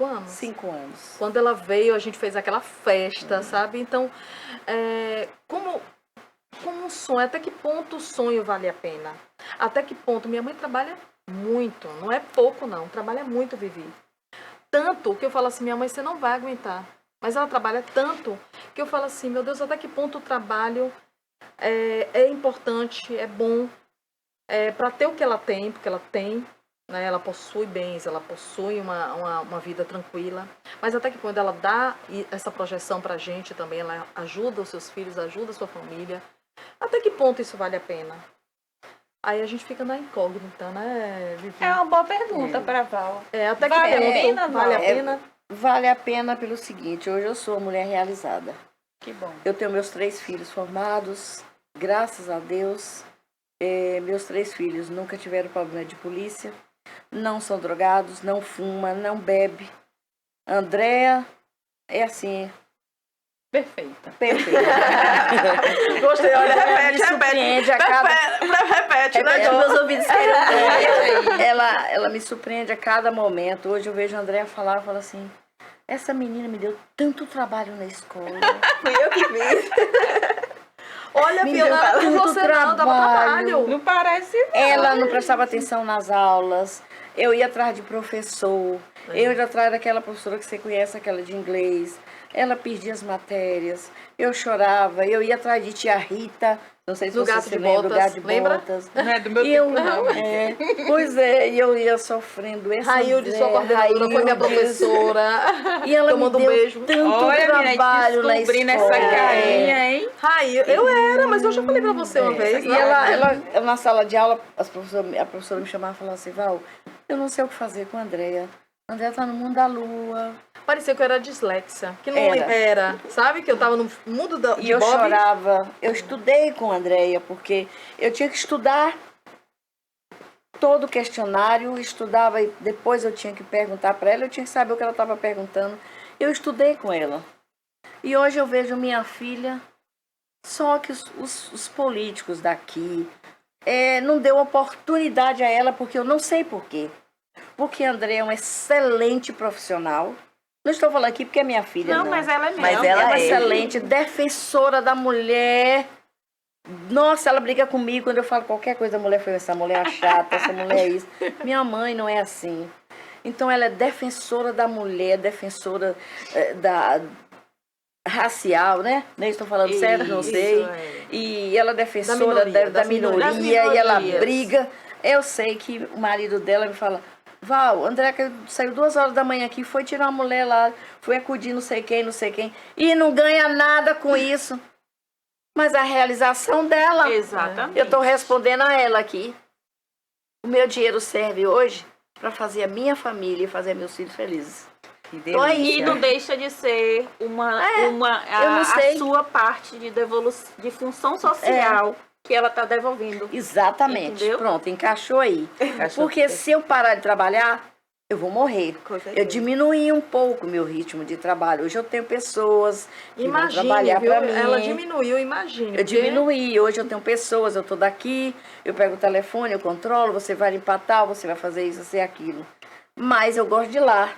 anos? 5 anos. Quando ela veio, a gente fez aquela festa, sabe? Então, como um sonho, até que ponto o sonho vale a pena? Até que ponto? Minha mãe trabalha muito, não é pouco não, trabalha muito, Vivi. Tanto que eu falo assim, minha mãe, você não vai aguentar. Mas ela trabalha tanto que eu falo assim, meu Deus, até que ponto o trabalho é importante, é bom, para ter o que ela tem, porque ela tem, né? Ela possui bens, ela possui uma vida tranquila. Mas até que ponto ela dá essa projeção pra gente também, ela ajuda os seus filhos, ajuda a sua família. Até que ponto isso vale a pena? Aí a gente fica na incógnita, né, Vivi? É uma boa pergunta para Val. Até que Vale a ponto pena, vale a Val? pena? Vale a pena pelo seguinte, hoje eu sou mulher realizada. Que bom. Eu tenho meus 3 filhos formados, graças a Deus. Meus 3 filhos nunca tiveram problema de polícia, não são drogados, não fuma, não bebe. Andréa é assim, Perfeita. perfeita. Gostei, olha, Me surpreende a cada... repete, né? Repete meus ouvidos querendo. Ela me surpreende a cada momento. Hoje eu vejo a Andréa falar, eu falo assim, essa menina me deu tanto trabalho na escola. Fui eu que fiz. Olha, Me Pia, deu não era por tanto você não, dava trabalho. Não parece, não. Ela não prestava atenção nas aulas. Eu ia atrás de professor. Eu ia atrás daquela professora que você conhece, aquela de inglês. Ela perdia as matérias. Eu chorava. Eu ia atrás de tia Rita. Não sei se Do você Gato se de lembra, do Botas, Gato de lembra? Botas. Não é do meu E eu, tipo, não. pois é, e eu ia sofrendo. Essa Railde, sua Andréa, coordenadora, foi minha Railde. professora. E ela Tomando me um deu beijo. tanto Olha, trabalho na descobrindo escola. essa carinha, hein? Rail, eu era, mas eu já falei pra você uma vez. E né? ela, na sala de aula, a professora me chamava e falava assim, Val, eu não sei o que fazer com a Andréa. A Andréa tá no mundo da lua. Parecia que eu era dislexa. Que não Era. era. Sabe? Que eu tava no mundo E de eu Bob. chorava. Eu estudei com a Andréa, porque eu tinha que estudar todo o questionário, estudava e depois eu tinha que perguntar para ela, eu tinha que saber o que ela estava perguntando. Eu estudei com ela. E hoje eu vejo minha filha, só que os políticos daqui não deu oportunidade a ela, porque eu não sei por quê. Porque a Andréa é uma excelente profissional. Não estou falando aqui porque é minha filha, não. Não, mas ela é mesmo. Mas É ela uma é. excelente defensora da mulher. Nossa, ela briga comigo quando eu falo qualquer coisa. A mulher foi essa mulher é chata, essa mulher é isso. Minha mãe não é assim. Então ela é defensora da mulher, defensora da racial, né? Nem estou falando certo, não Isso, sei. é. E ela é defensora minoria, da das minoria, minorias. e ela Das minorias. briga. Eu sei que o marido dela me fala, Val, André saiu 2 horas da manhã aqui, foi tirar uma mulher lá, foi acudir não sei quem, e não ganha nada com isso. Mas a realização dela, Exatamente. eu estou respondendo a ela aqui. O meu dinheiro serve hoje para fazer a minha família e fazer meus filhos felizes. Que Então é delícia. E não deixa de ser eu não a sei. sua parte de função social que ela está devolvendo. Exatamente. Entendeu? Pronto, encaixou aí. Encaixou Porque perfeito. se eu parar de trabalhar, eu vou morrer. Com certeza. Eu diminuí um pouco o meu ritmo de trabalho. Hoje eu tenho pessoas que vão Imagine, trabalhar viu? para mim. Ela diminuiu, imagine. Eu porque- diminuí. Hoje eu tenho pessoas, eu tô daqui, eu pego o telefone, eu controlo, você vai limpar tal, você vai fazer isso, fazer aquilo. Mas eu gosto de ir lá.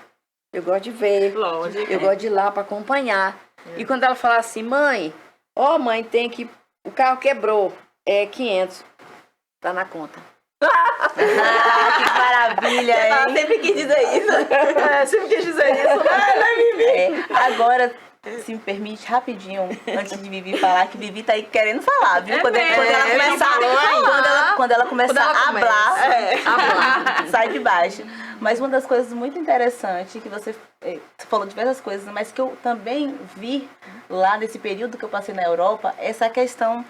Eu gosto de ver. Lógico. Eu gosto de ir lá para acompanhar. E quando ela fala assim, mãe, mãe, tem que... O carro quebrou. 500. Tá na conta. Ah, que maravilha, Ela hein? sempre quis dizer isso. Sempre quis dizer isso, né, Vivi? Agora, se me permite, rapidinho, antes de Vivi falar, que Vivi tá aí querendo falar, viu? Quando ela começar, quando ela começar a hablar, sai de baixo. Mas uma das coisas muito interessantes, que você falou diversas coisas, mas que eu também vi lá nesse período que eu passei na Europa, essa questão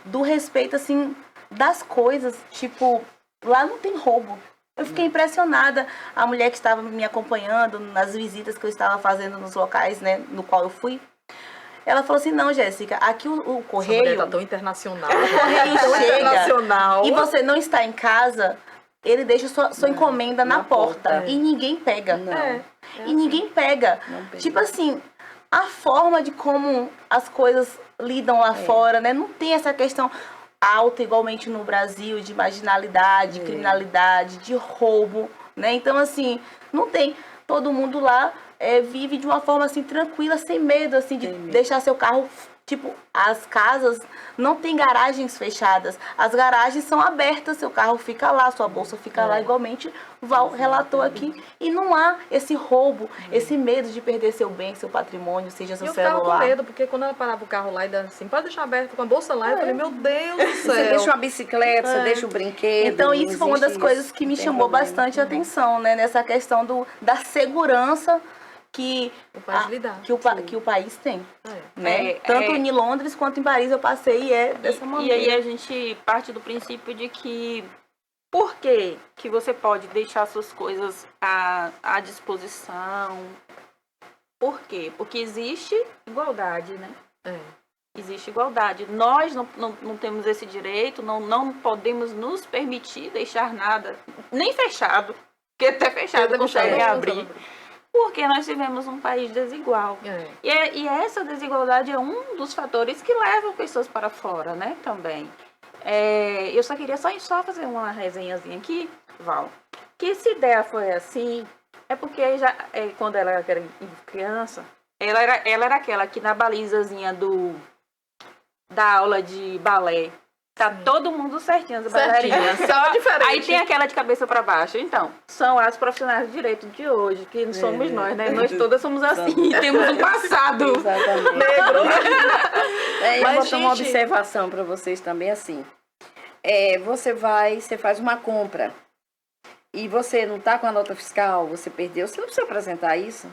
do respeito, assim, das coisas, tipo, lá não tem roubo. Eu fiquei impressionada, a mulher que estava me acompanhando nas visitas que eu estava fazendo nos locais, né, no qual eu fui. Ela falou assim, não, Jéssica, aqui o Essa mulher correio, tá tão internacional. o correio Tão chega internacional. e você não está em casa, ele deixa sua encomenda na porta. porta. E ninguém pega. Não. E ninguém pega. Não pega. Tipo assim, a forma de como as coisas lidam lá fora, né? Não tem essa questão alta, igualmente no Brasil, de marginalidade, criminalidade, de roubo, né? Então, assim, não tem. Todo mundo lá vive de uma forma, assim, tranquila, sem medo, assim, de deixar seu carro, Tipo, as casas não tem garagens fechadas. As garagens são abertas, seu carro fica lá, sua bolsa fica lá, igualmente o Val relatou aqui. E não há esse roubo, esse medo de perder seu bem, seu patrimônio, seja seu E eu ficava com celular. medo, porque quando ela parava o carro lá e dava assim, pode deixar aberto com a bolsa lá, eu falei, meu Deus do céu. Você deixa uma bicicleta, você deixa o brinquedo. Então, não isso foi uma das existe coisas isso, que me não tem chamou problema. bastante a atenção, né? Nessa questão da segurança que O país lhe dá. que o país tem. Né? É, Tanto é. em Londres quanto em Paris eu passei e é dessa E maneira. aí a gente parte do princípio de que por que você pode deixar suas coisas à disposição? Por quê? Porque existe igualdade, né? É. Existe igualdade. Nós não temos esse direito, não podemos nos permitir deixar nada, nem fechado, porque até fechado conseguem abrir. Porque nós vivemos um país desigual. É. E essa desigualdade é um dos fatores que levam pessoas para fora, né, também. Eu só queria só fazer uma resenhazinha aqui, Val. Que essa ideia foi assim, é porque quando ela era criança, ela era aquela que na balizazinha da aula de balé, tá todo mundo certinho, as bailarinas. Só diferente. Aí tem aquela de cabeça para baixo. Então, são as profissionais de direito de hoje, que somos nós, né? Nós todas somos assim, temos um passado. Exatamente. Negro. Eu Mas, vou botar uma gente- observação para vocês também assim. Você faz uma compra e você não está com a nota fiscal, você perdeu, você não precisa apresentar isso.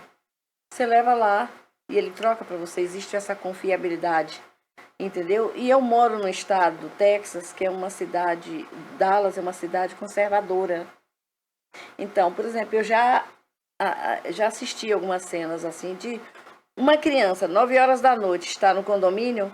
Você leva lá e ele troca para você. Existe essa confiabilidade, entendeu? E eu moro no estado do Texas, que é uma cidade, Dallas é uma cidade conservadora. Então, por exemplo, eu já assisti algumas cenas assim de uma criança, 9 horas da noite, está no condomínio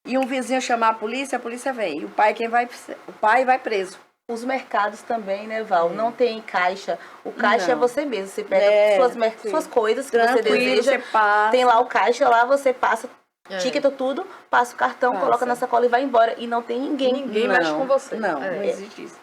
e um vizinho chamar a polícia vem. E o pai vai preso. Os mercados também, né, Val? Não tem caixa. O caixa Não. é você mesmo. Você pega sim. suas coisas que você Tranquilo, deseja. você passa. Tem lá o caixa, lá você passa, É. tiqueta tudo, passa o cartão, Passa. coloca na sacola e vai embora. E não tem ninguém. Ninguém mexe com você. Não, É. não existe isso.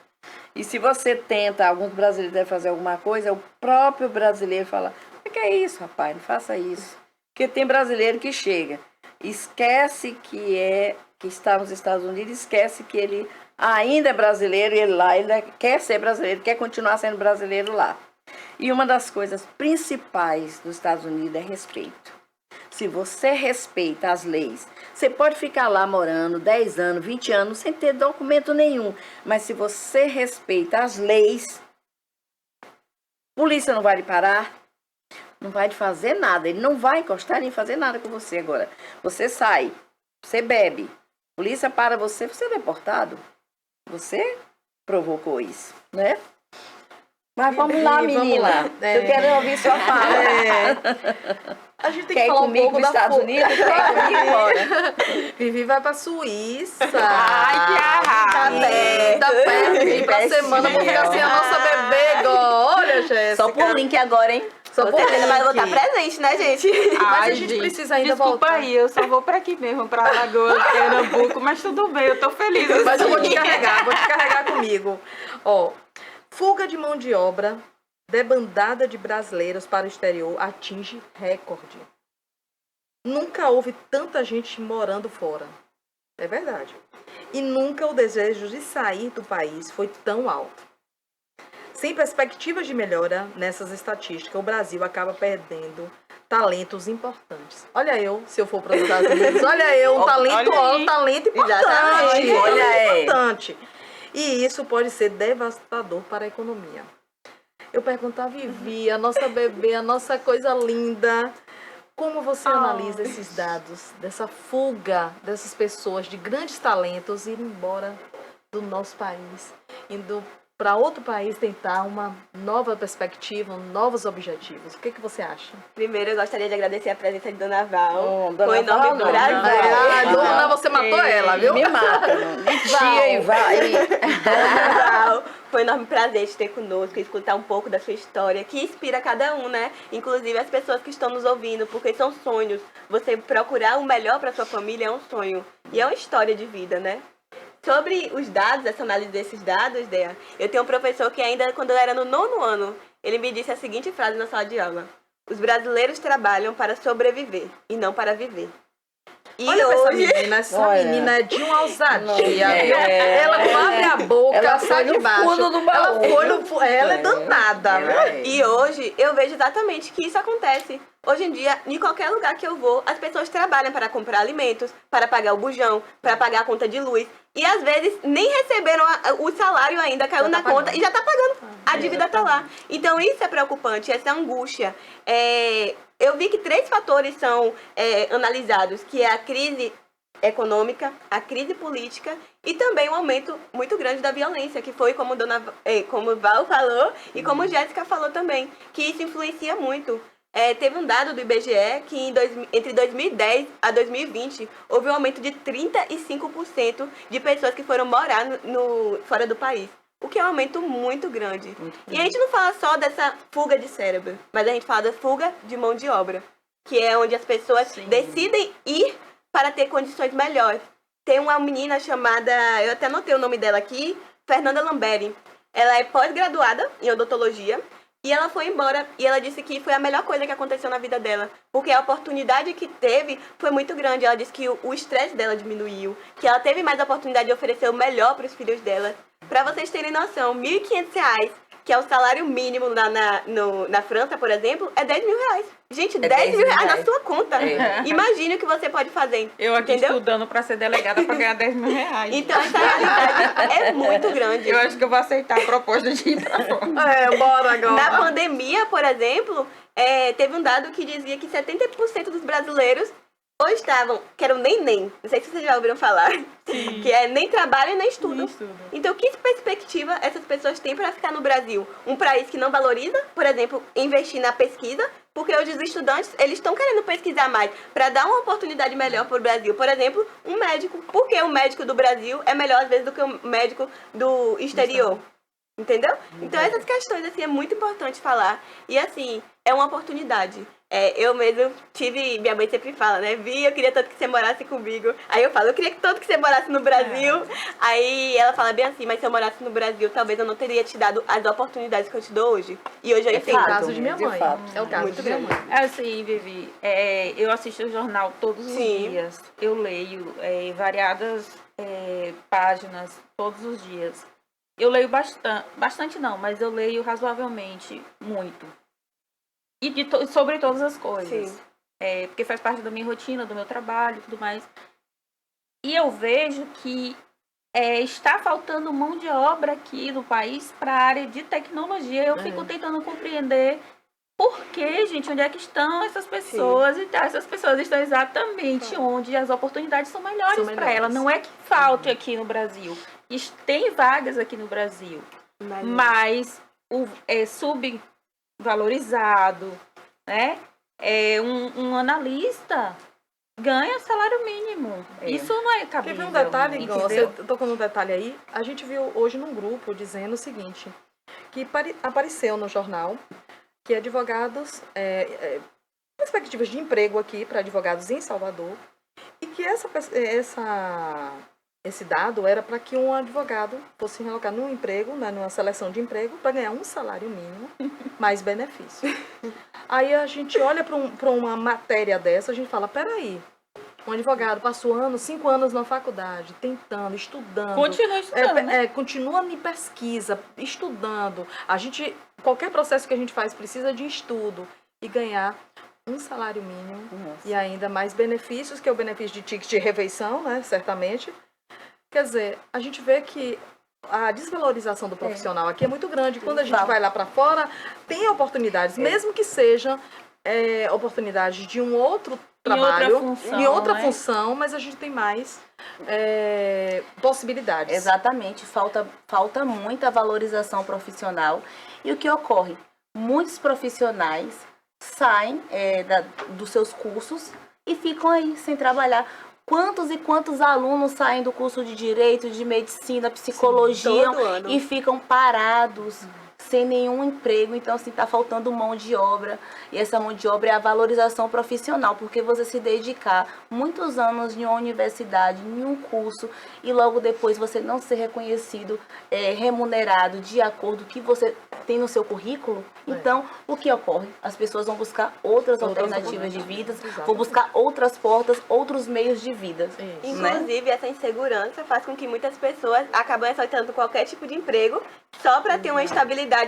E se você tenta, alguns brasileiros devem fazer alguma coisa, o próprio brasileiro fala, o que é isso, rapaz? Não faça isso. Porque tem brasileiro que chega, esquece que está nos Estados Unidos, esquece que ele ainda é brasileiro e ele lá ainda quer ser brasileiro, quer continuar sendo brasileiro lá. E uma das coisas principais dos Estados Unidos é respeito. Se você respeita as leis, você pode ficar lá morando 10 anos, 20 anos, sem ter documento nenhum. Mas se você respeita as leis, a polícia não vai lhe parar, não vai lhe fazer nada. Ele não vai encostar nem fazer nada com você agora. Você sai, você bebe, a polícia para você, você é deportado. Você provocou isso, né? Mas vamos lá, Vamos menina. lá. Eu quero ouvir sua fala. A gente tem Quer que ir falar um comigo pouco para os da Estados Unidos? Quer ir comigo? Bora. Vivi vai pra Suíça. Ai, que arraso. Tá perto de ir pra Pertinho. semana, vou ficar assim, a nossa bebê, igual. Olha, Jéssica. Só por link agora, hein? Só por Você ainda vai link. botar presente, né, gente? Mas a gente precisa ainda desculpa voltar. aí, eu só vou pra aqui mesmo, pra Alagoas, Pernambuco, mas tudo bem, eu tô feliz. Mas eu vou assim. te carregar comigo. Ó, fuga de mão de obra, debandada de brasileiros para o exterior atinge recorde. Nunca houve tanta gente morando fora. É verdade. E nunca o desejo de sair do país foi tão alto. Sem perspectivas de melhora nessas estatísticas, o Brasil acaba perdendo talentos importantes. Olha eu, se eu for para os Estados Unidos, olha eu, um talento, olha aí. um talento importante. Exatamente, olha, importante. E isso pode ser devastador para a economia. Eu pergunto a Vivi, a nossa bebê, a nossa coisa linda, como você analisa esses dados, dessa fuga dessas pessoas de grandes talentos ir embora do nosso país, indo para outro país tentar uma nova perspectiva, novos objetivos. O que você acha? Primeiro, eu gostaria de agradecer a presença de Dona Val. Dona Foi em nome Val, do não, Brasil. Ah, Dona, você matou ela, viu? Me mata, não. Tia e vai. Dona Val, foi um enorme prazer te ter conosco, escutar um pouco da sua história, que inspira cada um, né? Inclusive as pessoas que estão nos ouvindo, porque são sonhos. Você procurar o melhor para sua família é um sonho. E é uma história de vida, né? Sobre os dados, essa análise desses dados, Dea, eu tenho um professor que ainda quando eu era no 9º ano, ele me disse a seguinte frase na sala de aula: os brasileiros trabalham para sobreviver e não para viver. E Olha pra hoje, essa Olha. menina é de uma ousadia. É. viu? Ela não abre a boca, Ela sai foi de no baixo. fundo do baú. Ela foi no fundo. Ela é danada. Ela viu? é. e hoje eu vejo exatamente que isso acontece. Hoje em dia, em qualquer lugar que eu vou, as pessoas trabalham para comprar alimentos, para pagar o bujão, para pagar a conta de luz. E às vezes nem receberam o salário ainda, caiu Já na tá conta pagando. e já tá pagando. A dívida tá lá. Então isso é preocupante, essa angústia. Eu vi que 3 fatores são analisados, que é a crise econômica, a crise política e também um aumento muito grande da violência, que foi como como Val falou e como Jéssica falou também, que isso influencia muito. Teve um dado do IBGE que entre 2010 a 2020 houve um aumento de 35% de pessoas que foram morar fora do país. O que é um aumento muito grande. E a gente não fala só dessa fuga de cérebro, mas a gente fala da fuga de mão de obra, que é onde as pessoas decidem ir para ter condições melhores. Tem uma menina chamada, eu até anotei o nome dela aqui, Fernanda Lamberi. Ela é pós-graduada em odontologia e ela foi embora e ela disse que foi a melhor coisa que aconteceu na vida dela, porque a oportunidade que teve foi muito grande. Ela disse que o estresse dela diminuiu, que ela teve mais a oportunidade de oferecer o melhor para os filhos dela. Para vocês terem noção, R$ 1.500, que é o salário mínimo na França, por exemplo, é R$ 10.000. Gente, É 10 mil reais na reais. sua conta. Imagine o que você pode fazer. Eu aqui entendeu? estudando para ser delegada para ganhar 10 mil reais. Então essa realidade é muito grande. Eu acho que eu vou aceitar a proposta de ir para fora. Bora agora. Na pandemia, por exemplo, teve um dado que dizia que 70% dos brasileiros ou estavam, que eram nem, não sei se vocês já ouviram falar, que nem trabalham nem estudam. Então, que perspectiva essas pessoas têm para ficar no Brasil? Um país que não valoriza, por exemplo, investir na pesquisa, porque hoje os estudantes, eles estão querendo pesquisar mais para dar uma oportunidade melhor para o Brasil. Por exemplo, um médico. Por que o médico do Brasil é melhor, às vezes, do que o médico do exterior? Entendeu? Então, essas questões, assim, é muito importante falar. E, assim, é uma oportunidade. Eu mesmo tive, minha mãe sempre fala, né? Vi, eu queria tanto que você morasse comigo. Aí eu falo, eu queria tanto que você morasse no Brasil. Aí ela fala bem assim, mas se eu morasse no Brasil, talvez eu não teria te dado as oportunidades que eu te dou hoje. E hoje eu entendo. É o caso de minha mãe. fato. É o caso Muito de minha grande. mãe. Assim, Vivi, eu assisto o jornal todos os Sim. dias. Eu leio variadas páginas todos os dias. Eu leio bastante não, mas eu leio razoavelmente muito. E sobre todas as coisas. Sim. Porque faz parte da minha rotina, do meu trabalho e tudo mais. E eu vejo que está faltando mão de obra aqui no país para a área de tecnologia. Eu fico tentando compreender por que, gente, onde é que estão essas pessoas e tal. Essas pessoas estão exatamente onde as oportunidades são melhores para elas. Não é que falte aqui no Brasil. Tem vagas aqui no Brasil, mas é subvalorizado, né? Um analista ganha salário mínimo. Isso não é cabível. Teve um detalhe, igual entendeu? você tocou num detalhe aí, a gente viu hoje num grupo dizendo o seguinte, que apareceu no jornal que advogados, perspectivas de emprego aqui para advogados em Salvador, e que esse dado era para que um advogado fosse relocado num emprego, né, numa seleção de emprego, para ganhar um salário mínimo, mais benefício. Aí a gente olha para uma matéria dessa, a gente fala, peraí, um advogado passou 5 anos na faculdade, tentando, estudando. Continua estudando, né? Continua em pesquisa, estudando. Qualquer processo que a gente faz precisa de estudo e ganhar um salário mínimo. Nossa. E ainda mais benefícios, que é o benefício de ticket de refeição, né, certamente. Quer dizer, a gente vê que a desvalorização do profissional aqui é muito grande. Quando a gente vai lá para fora, tem oportunidades, mesmo que sejam oportunidades de um outro trabalho, em outra função, mas a gente tem mais possibilidades. Exatamente, falta muita valorização profissional. E o que ocorre? Muitos profissionais saem dos seus cursos e ficam aí sem trabalhar. Quantos e quantos alunos saem do curso de Direito, de Medicina, Psicologia todo ano. e ficam parados, sem nenhum emprego, então assim, tá faltando mão de obra, e essa mão de obra é a valorização profissional, porque você se dedicar muitos anos em uma universidade, em um curso, e logo depois você não ser reconhecido, remunerado de acordo com o que você tem no seu currículo, então o que ocorre? As pessoas vão buscar outras alternativas de vida, vão buscar outras portas, outros meios de vida. Inclusive, essa insegurança faz com que muitas pessoas acabem aceitando qualquer tipo de emprego só para ter uma estabilidade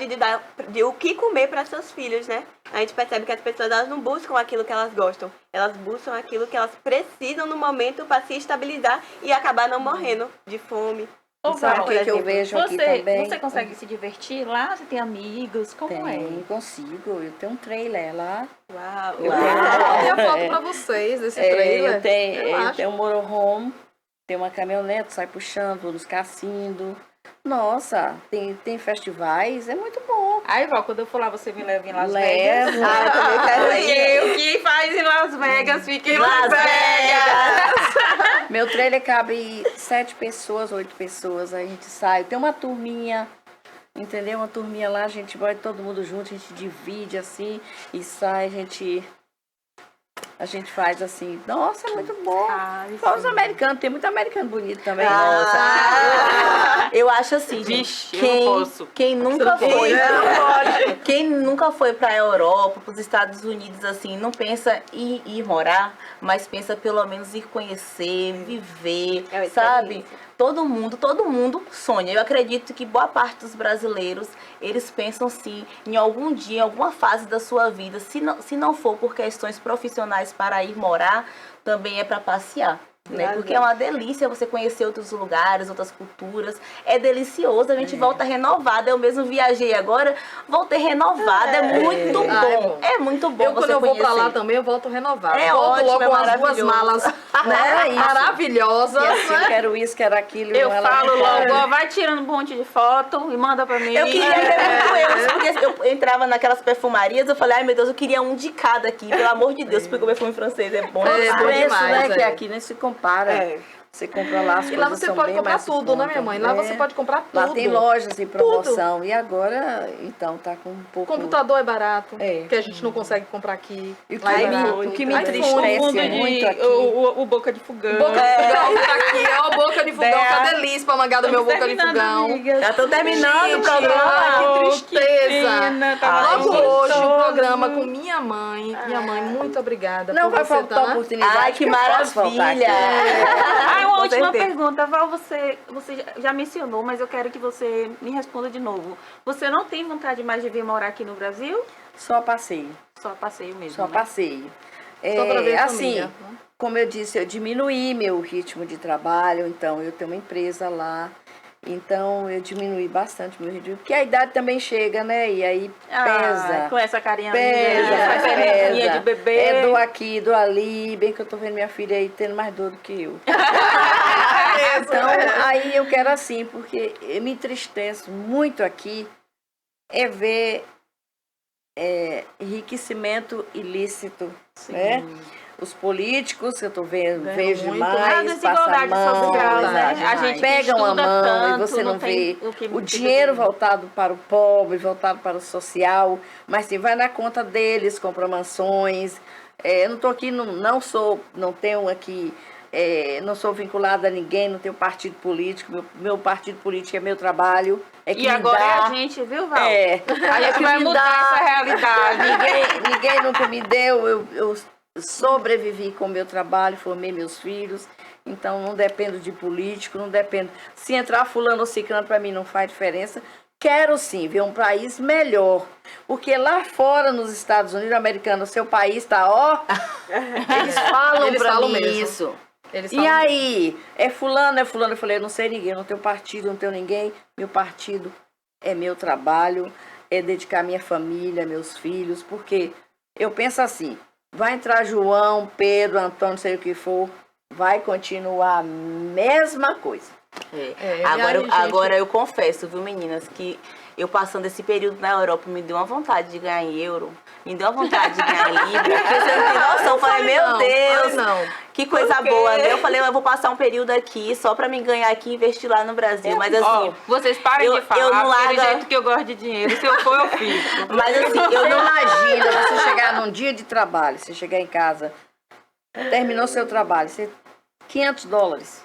de o que comer para seus filhos, né? A gente percebe que as pessoas elas não buscam aquilo que elas gostam, elas buscam aquilo que elas precisam no momento para se estabilizar e acabar não morrendo de fome. Ô, Sabe Val, o que eu vejo aqui também? Você consegue se divertir lá? Você tem amigos? Como é? Consigo. Eu tenho um trailer lá. Uau! Eu Tem a foto pra vocês desse trailer. Eu Relaxa. tenho um motorhome, tenho uma caminhonete, sai puxando, vou nos cassinos. Nossa, tem festivais, é muito bom. Aí, Val, quando eu for lá, você me leva em Las Levo. Vegas. Ah, eu também quero ir. Eu que faz em Las Vegas, fica em Las Las Vegas. Meu trailer cabe 7 pessoas, 8 pessoas, aí a gente sai. Tem uma turminha, entendeu? Uma turminha lá, a gente vai todo mundo junto, a gente divide assim e sai, a gente faz assim. Nossa, é muito bom. Fora os americanos, tem muito americano bonito também. Eu acho assim, Vixe, gente, eu não posso. quem nunca foi, quem nunca foi para a Europa, para os Estados Unidos, assim, não pensa em ir morar, mas pensa pelo menos ir conhecer, viver, É uma sabe? experiência. Todo mundo sonha. Eu acredito que boa parte dos brasileiros, eles pensam sim, em algum dia, em alguma fase da sua vida, se não for por questões profissionais para ir morar, também é para passear. Né? Porque é uma delícia você conhecer outros lugares, outras culturas. É delicioso, a gente volta renovada. Eu mesmo viajei agora, voltei renovada. É muito bom. É muito bom. Quando você eu vou pra lá conhecer. também, eu volto renovada. É volto ótimo, logo é com as duas maravilhoso. malas, né? isso. Maravilhosas. E assim, eu quero isso, quero aquilo. Eu ela falo não quer. logo, ó, vai tirando um monte de foto e manda pra mim. Eu queria muito eu, porque eu entrava naquelas perfumarias, eu falei, ai meu Deus, eu queria um de cada aqui, pelo amor de Deus, porque o perfume francês é bom. É demais. bom Preço, demais, né? Que é. aqui nem se compara. É. Você compra lá, as E lá coisas você são pode bem comprar mais em tudo, né, conta. minha mãe? Lá você pode comprar tudo. Lá tem lojas em promoção. E agora, então, tá com um pouco... Computador é barato, É. que a gente não consegue comprar aqui. E o que, Lá é me, barato. o que me iPhone, entristece muito aqui... O boca de fogão. Boca de fogão tá aqui, ó, boca de fogão, Dea. tá delícia pra mangar do meu boca de fogão. Já tô terminando o Gente, programa. ai, que tristeza. pena, tava Logo tão hoje, o gostoso. programa com minha mãe. Minha mãe, muito obrigada Não por vai você faltar tá? oportunidade. Ai, que eu posso faltar aqui. maravilha. Ah, uma Com última certeza. pergunta. Val, você já mencionou, mas eu quero que você me responda de novo. Você não tem vontade mais de vir morar aqui no Brasil? Só passeio. Só passeio mesmo, Só né? passeio. Só pra ver a assim, família, né? como eu disse, eu diminuí meu ritmo de trabalho, então eu tenho uma empresa lá, então eu diminuí bastante meu ritmo, porque a idade também chega, né? E aí pesa. Com essa carinha Pesa, linda, essa perninha de bebê. É dor aqui, dor ali, bem que eu tô vendo minha filha aí tendo mais dor do que eu. Então, aí eu quero assim, porque me entristece muito aqui é ver enriquecimento ilícito, né? Os políticos que eu tô vendo, vejo muito. A mais, desigualdade passa a mão, social, né? A gente pegam a estuda mão tanto, e você não tem vê que o dinheiro fica- voltado para o pobre, voltado para o social, mas sim, vai na conta deles, compra mansões. Eu não tô aqui, não tenho aqui, não sou vinculada a ninguém, não tenho partido político, meu partido político é meu trabalho. É que E me agora é dá, a gente, viu, Val? a A gente vai mudar essa realidade. Ninguém nunca me deu, eu sobrevivi com o meu trabalho, formei meus filhos, então não dependo de político, não dependo. Se entrar fulano ou ciclano, para mim não faz diferença. Quero sim ver um país melhor, porque lá fora, nos Estados Unidos americanos, seu país está, ó, eles falam Eles para falam mim mesmo. isso. Eles E falam aí, é fulano? Eu falei, eu não sei ninguém, eu não tenho partido, não tenho ninguém. Meu partido é meu trabalho, é dedicar minha família, meus filhos, porque eu penso assim, vai entrar João, Pedro, Antônio, sei o que for, vai continuar a mesma coisa. Agora eu confesso, viu, meninas, que eu passando esse período na Europa me deu uma vontade de ganhar em euro, me deu uma vontade de ganhar em libra, porque você não tem noção. Eu falei, meu Deus, que coisa boa, né? Eu falei, eu vou passar um período aqui só pra me ganhar aqui e investir lá no Brasil. Mas assim, vocês parem de falar, eu não porque do jeito que eu gosto de dinheiro, se eu for, eu fico. Mas assim, eu não Imagina você chegar num dia de trabalho, você chegar em casa, terminou seu trabalho, você $500.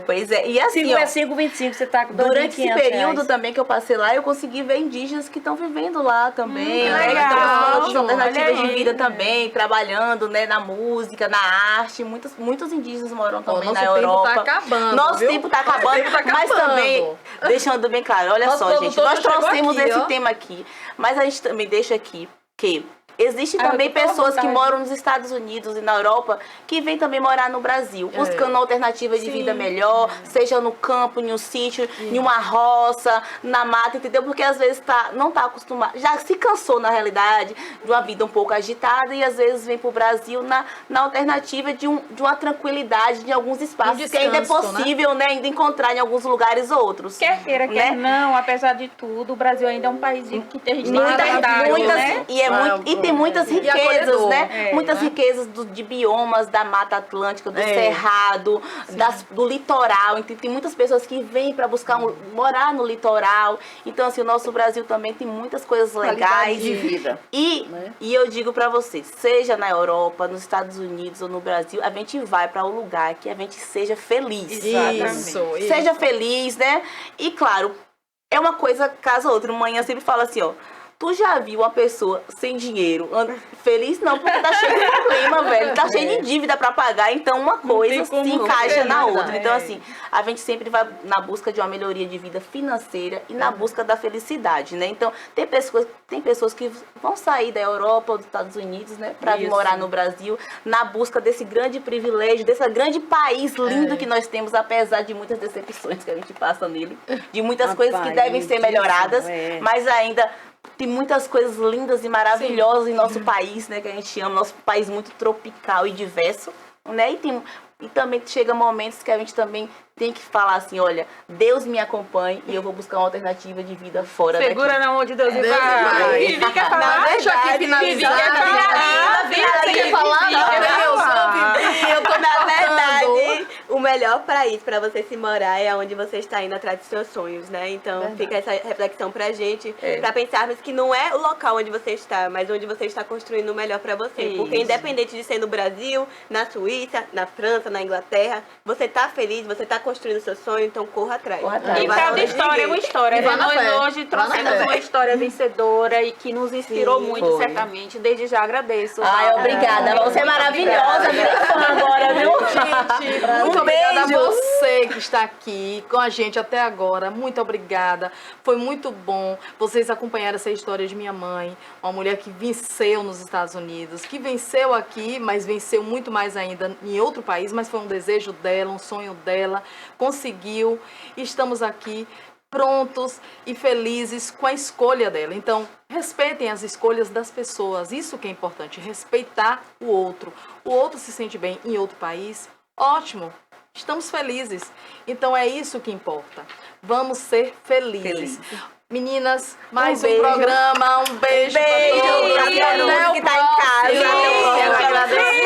Pois é, e assim, 5 é 5,25, você tá com durante esse período reais. também que eu passei lá, eu consegui ver indígenas que estão vivendo lá também, né? Que legal. estão outras alternativas Olha de aí. vida também, trabalhando, né, na música, na arte. Muitos indígenas moram também na Europa. Nosso tempo tá acabando, Nosso viu? tempo tá acabando, Nosso tempo tá mas acabando. também, deixando bem claro, olha Nosso só, gente, produtor nós já chegou trouxemos aqui, esse ó. tema aqui, mas a gente também deixa aqui que existem eu também tô com pessoas que vontade. moram nos Estados Unidos e na Europa que vêm também morar no Brasil, buscando uma alternativa de vida melhor, seja no campo, em um sítio, em uma roça, na mata, entendeu? Porque às vezes não tá acostumado, já se cansou na realidade de uma vida um pouco agitada e às vezes vem pro Brasil na alternativa de uma tranquilidade de alguns espaços que ainda é descanso, possível, né, ainda encontrar em alguns lugares outros. Quer queira, quer né? não, apesar de tudo, o Brasil ainda é um país que a gente tem liberdade, né? E tem muitas riquezas, acolhedor. né? Muitas riquezas de biomas da Mata Atlântica, do Cerrado, do litoral. Então, tem muitas pessoas que vêm para buscar morar no litoral. Então, assim, o nosso Brasil também tem muitas coisas legais. de vida. E eu digo para vocês, seja na Europa, nos Estados Unidos ou no Brasil, a gente vai para um lugar que a gente seja feliz. Isso. Seja feliz, né? E claro, é uma coisa caso a outra. Manhã sempre fala assim, ó. Tu já viu uma pessoa sem dinheiro, feliz? Não, porque tá cheio de problema, velho. Tá cheio de dívida pra pagar. Então, uma coisa se encaixa na outra. Então, assim, a gente sempre vai na busca de uma melhoria de vida financeira e na busca da felicidade, né? Então, tem pessoas que vão sair da Europa ou dos Estados Unidos, né? Pra vir morar no Brasil, na busca desse grande privilégio, desse grande país lindo que nós temos, apesar de muitas decepções que a gente passa nele, de muitas coisas que devem ser melhoradas, mas ainda tem muitas coisas lindas e maravilhosas em nosso país, né, que a gente ama, nosso país muito tropical e diverso, né, e também chega momentos que a gente também tem que falar assim, olha, Deus me acompanhe e eu vou buscar uma alternativa de vida fora daqui. Segura na mão de Deus e Deus vai. vai. Vivi quer falar? Deixa aqui finalizar. Você quer falar? Eu tô Na verdade, o melhor país para você se morar é onde você está indo atrás dos seus sonhos, né? Então fica essa reflexão pra gente, pra pensarmos que não é o local onde você está, mas onde você está construindo o melhor pra você. Porque independente de ser no Brasil, na Suíça, na França, na Inglaterra, você tá feliz, você tá construindo seu sonho, então corra atrás. E cada história é uma história. E vá na Nós fé. hoje Vá na trouxemos fé. uma história vencedora e que nos inspirou muito, certamente. Desde já agradeço. Ai, obrigada. Você é maravilhosa. Virei fã agora, viu? Gente, muito obrigada a você que está aqui com a gente até agora. Muito obrigada. Foi muito bom vocês acompanharem essa história de minha mãe, uma mulher que venceu nos Estados Unidos, que venceu aqui, mas venceu muito mais ainda em outro país, mas foi um desejo dela, um sonho dela. Conseguiu. Estamos aqui prontos e felizes com a escolha dela. Então, respeitem as escolhas das pessoas. Isso que é importante, respeitar o outro. O outro se sente bem em outro país, ótimo. Estamos felizes. Então, é isso que importa. Vamos ser felizes. Meninas, mais um beijo. programa. Um beijo, Beijo pra todos. pra todo mundo Até o que tá em casa. próximo. Até o próximo. Quero agradecer